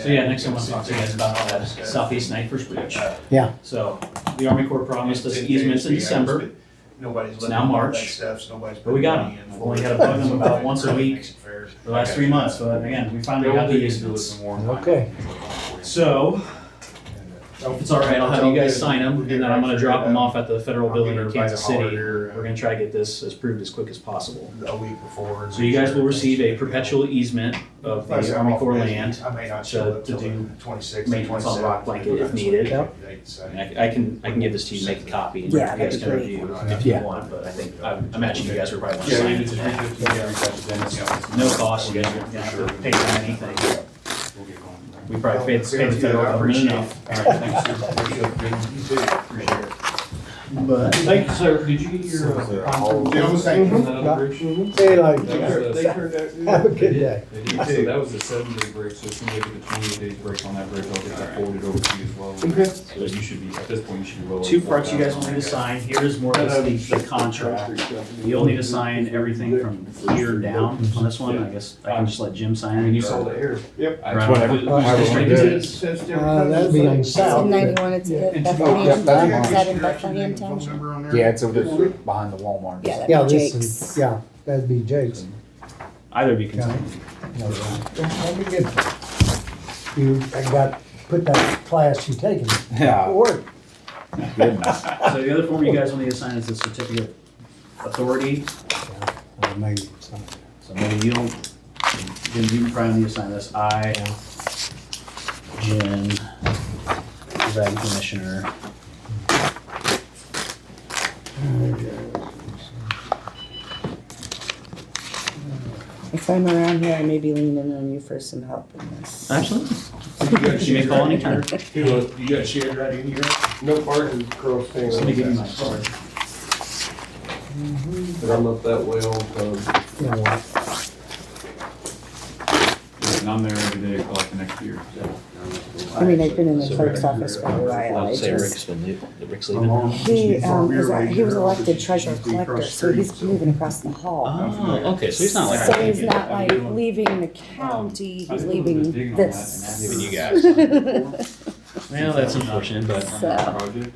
So yeah, next I want to talk to you guys about that Southeast Night First Bridge. yeah. So, the Army Corps promised us easements in December, Nobody's It's looking now at March, that stuff, so nobody's but we got putting them. money in I've for only it. had to bug them about once a week Makes it fair. for the last 3 months, but again, we finally got the easements. Okay. So, if it's all right, I'll have you guys sign them, and then I'm gonna drop them off at the federal building in Kansas City. We're gonna try to get this approved as quick as possible. A week before. So you guys will receive a perpetual easement of the Army Corps land, I may not show up to till do 26, maintenance on 27. Rock Blanket if needed. Yep. And I can give this to you, make a copy, and you Yeah, guys that'd can be review if you Yeah. want, but I think, I imagine you guys are probably gonna Yeah, sign you it just today. reach out to Dennis. No cost, you guys don't have to pay them anything. We'll get going. We probably paid the federal government enough. All right, thanks, sir. Appreciate it. But, Thank you, sir. Did you get your? Gentlemen, thank you. From that other bridge? See you That later. was the- Have a good day. So that was the 7-day break, so as soon as I get the 28 days break on that bridge, I'll get that forwarded over to you as well. Okay. So that you should be, at this point, you should be well. two parts you guys will need to sign, here is more or less the contract. You'll need to sign everything from here down on this one, I guess I can just let Jim sign it. And you saw the error. Yep. Right. Whatever. Who's district is it? That'd be on the It's south. in 91, it's in Oh, yeah, Bethlehem, that's is that mine. in Bethlehem Township? Yeah, it's over there behind the Walmart. Yeah, Yeah, that'd be this Jake's. is, yeah, that'd be Jake's. Either of you can sign. No, that'd be good. You, I got, put that class you taken. Yeah. Work. Goodness. So the other form you guys will need to sign is the certificate of authority. Well, maybe it's not. So maybe you don't, Jim, you probably need to sign this. I, Jim, Presiding Commissioner. If I'm around here, I may be leaning on you for some help in this. Absolutely. You may call anytime. You got shared right in here? No parking across town. Let me give you my card. But I'm up that way all the time. You know what? And I'm there every day collecting next year, so. I mean, I've been in the clerk's office for a while, I just. Rick's leaving. He was elected treasurer collector, so he's moving across the hall. Oh, okay, so he's not like. So he's not like leaving the county, he's leaving this. Leaving you guys. Well, that's unfortunate, but. So. Project.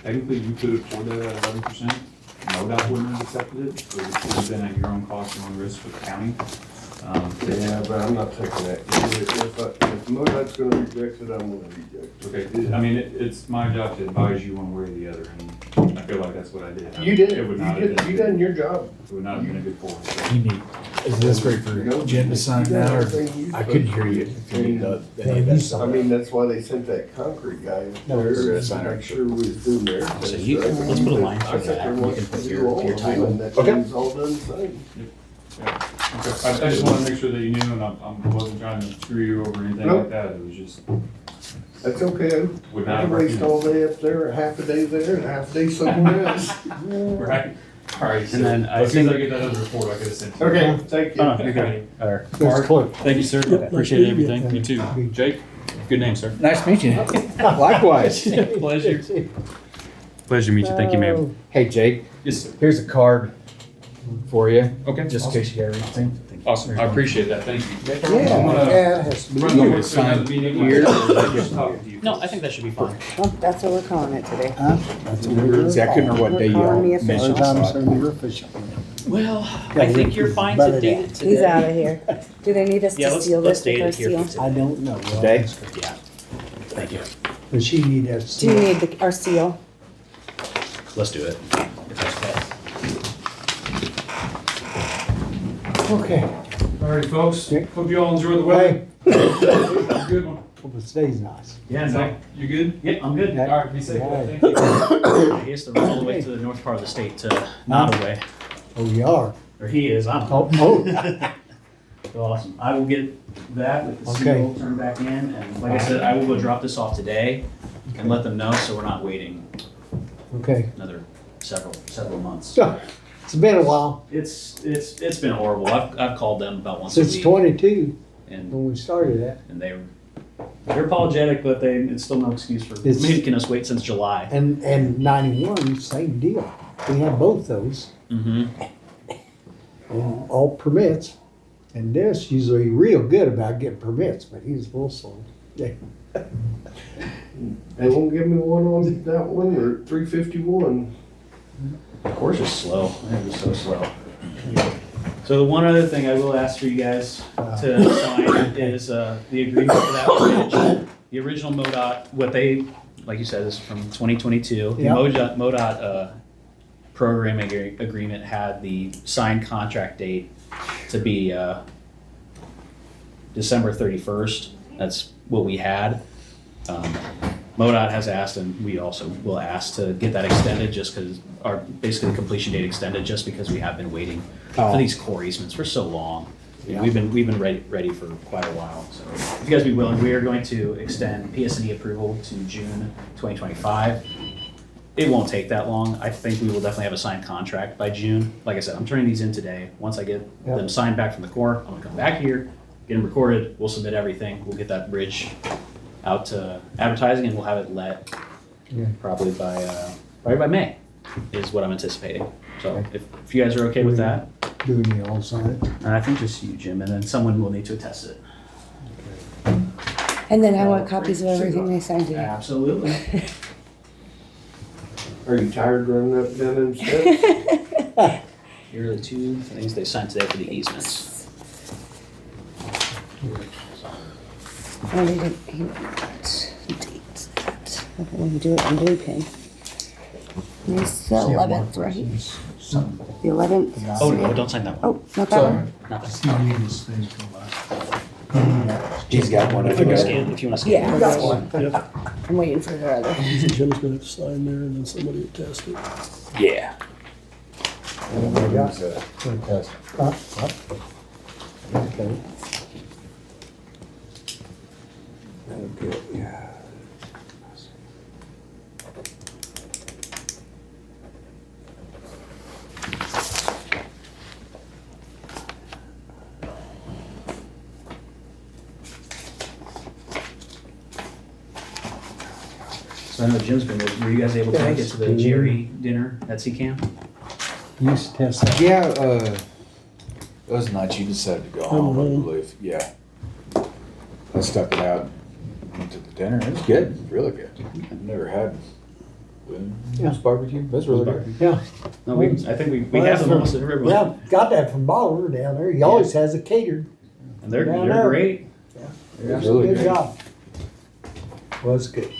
Technically, you could afford that at 11%. MoDOT wouldn't have accepted it, so it would have been at your own cost and own risk for the county. Yeah, but I'm not taking that. If MoDOT's gonna reject it, I'm gonna reject it. Okay, I mean, it's my job to advise you one way or the other, and I feel like that's what I did. You did, It would not have been, you done your job. it would not have been a good forward. So. You need, is this ready for Jim to sign now, or I couldn't hear you if you need the. Yeah, you saw I mean, that's why they sent that concrete guy up No, there we're gonna to sign make it. sure we was doing there. So you, let's put a line I through sat there that, and you watched can put you your all of them, title. and that Okay. thing's all done the same. Yeah. Okay. I just wanted to make sure that you knew, and I wasn't trying to screw you over or anything Nope. like that. It was just, That's okay. would I not can have waste all day up there, half a day there, and half a day somewhere else. Right. All right. So And then I as soon as I think- get that other report, I could have sent it. Okay, thank Oh, no, you. you're good. Or, There's clerk. Thank you, sir. Yep, Appreciate nice to meet everything. you. You too. Jake, good name, sir. Nice to meet you. Likewise. Pleasure. Pleasure to meet you. Thank you, ma'am. Hey, Jake, Yes, sir. here's a card for you, Okay. just in case you got anything. Awesome. I appreciate that. Thank you. Yeah, I'm gonna yeah, it has to be. Run the You work sign another meeting. here. Just talking to you. No, I think that should be fine. Well, that's what we're calling it today. Huh? That's what we're See, I couldn't remember what day you We're all calling the mentioned. official. Time to so I- send your official. Well, I think you're fine to date it today. He's out of here. Do they need us Yeah, to let's seal this date with our it here seal? for I today. don't know. Well, Today? Yeah. Thank you. Does she need that? Do you need our seal? Let's do it. If that's okay. Okay. Alright, folks. Yeah. Hope you all enjoy the weather. Hey, Have a good one. hope it stays nice. Yeah, Zach, you good? Yep, I'm good. Yeah. Alright, be safe. Right. Thank you. I guess to run all the way to the north part of the state to Nottaway. Oh, you are? Or he is, I'm. Oh, oh. Awesome. I will get that with the Okay. seal turned back in, and like I said, I will go drop this off today and let them know, so we're not waiting Okay. another several months. So, it's been a while, It's been horrible. I've called them about once a since week, 22, and when we started that. they're apologetic, but it's still no excuse for It's- making us wait since July. And 91, same deal. We had both those, Mm-hmm. and all permits. And Dennis usually real good about getting permits, but he's a little slow. Yeah. They won't give me one on that one or 351. Of course, it's slow. It was so slow. So the one other thing I will ask for you guys to sign is the agreement for that bridge. The original MoDOT, what they, like you said, is from 2022. The Yeah. MoDOT programming agreement had the signed contract date to be December 31st. That's what we had. MoDOT has asked, and we also will ask to get that extended, just because basically the completion date extended, just because we have been waiting for these core easements for so long. Yeah. We've been ready for quite a while. So if you guys be willing, we are going to extend PS&E approval to June 2025. It won't take that long. I think we will definitely have a signed contract by June. Like I said, I'm turning these in today. Once I get Yeah. them signed back from the Corps, I'm gonna come back here, get them recorded, we'll submit everything, we'll get that bridge out to advertising, and we'll have it let Yeah. probably by May, is what I'm anticipating. So if you guys are okay with that, Doing the all sign it. I think just you, Jim, and then someone will need to attest it. And then I want copies of everything they signed today. Absolutely. Are you tired running up and down them steps? Here are the two things they signed today for the easements. Oh, they didn't, he dates that. When you do it in blue pen. It's the 11th, right? The 11th. Oh, no, don't sign that one. Oh, not that one? Not that He's got one. one. If you want to scan, if you want to scan. Yeah, I got one. Yep. I'm waiting for her other. Jim's gonna have to sign there and then somebody will test it. Yeah. Okay. Okay, yeah. So I know Jim's been there. Were you guys able to make it to the GRE dinner at CCAM? You used to test that. Yeah, it was night you decided to go home, I believe. Yeah. I stuck it out, went to the dinner. It was good, really good. I've never had it was barbecue. It was really good. Yeah. No, I think we Well, have that's them from- almost everyone. Yeah, got that from Baller down there. He always has it catered. And they're down there. great. It was really Good good. job. Was good.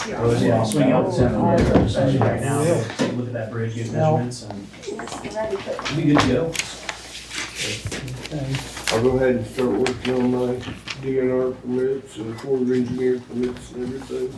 Yeah, I'll swing out this afternoon right now. Take a look at that bridge, get measurements, and we'll be good to go. I'll go ahead and start working on my DNR permits and Corps of Engineer permits and everything.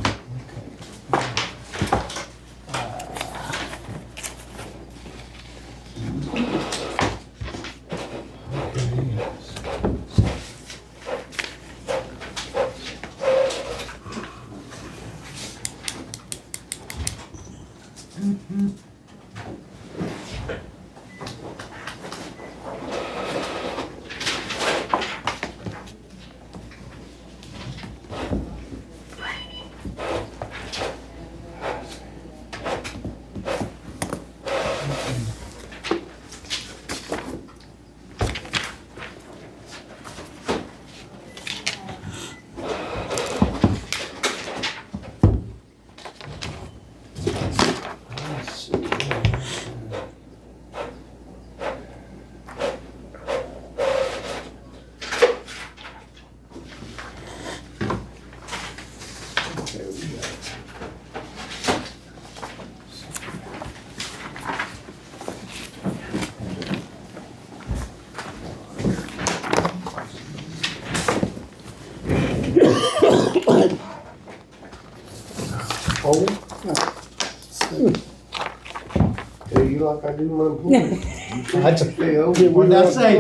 Tell you like I do my employees. That's a, Hey, what did I say?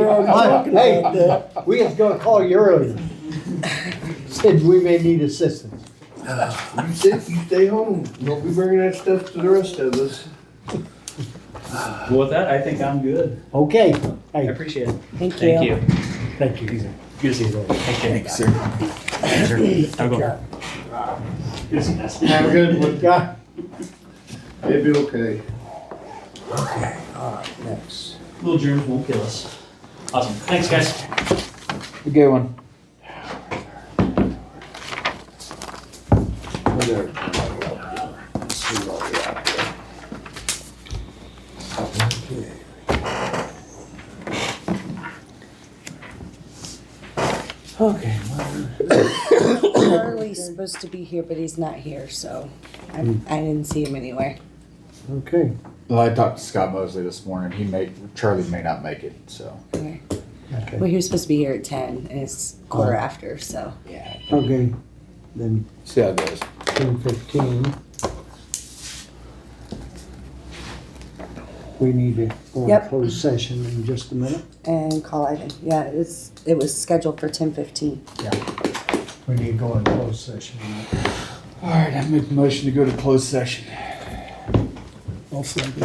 Hey, we was gonna call you earlier. Said we may need assistance. you stay home. Don't be bringing that stuff to the rest of us. Well, with that, I think I'm good. Okay, I hey, appreciate it. Thank you. Thank you. thank you. Good to see you. Thanks, sir. I'll go. Have a good one. Yeah. It'll be okay. Okay, all right, next. Little germs won't kill us. Awesome. Thanks, guys. A good one. Okay, Charlie's supposed to be here, but he's not here, so I didn't see him anywhere. okay, Well, I talked to Scott Mosley this morning. Charlie may not make it, so. Okay. okay, Well, he was supposed to be here at 10, and it's quarter after, so. Yeah. okay, then See how it goes. 10:15. We need to go in Yep. closed session in just a minute. And call item, yeah, it was scheduled for 10:15. Yeah. We need to go in closed session. All right, I make a motion to go to closed session. I'll second.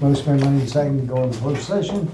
Most of my money second to go in closed session.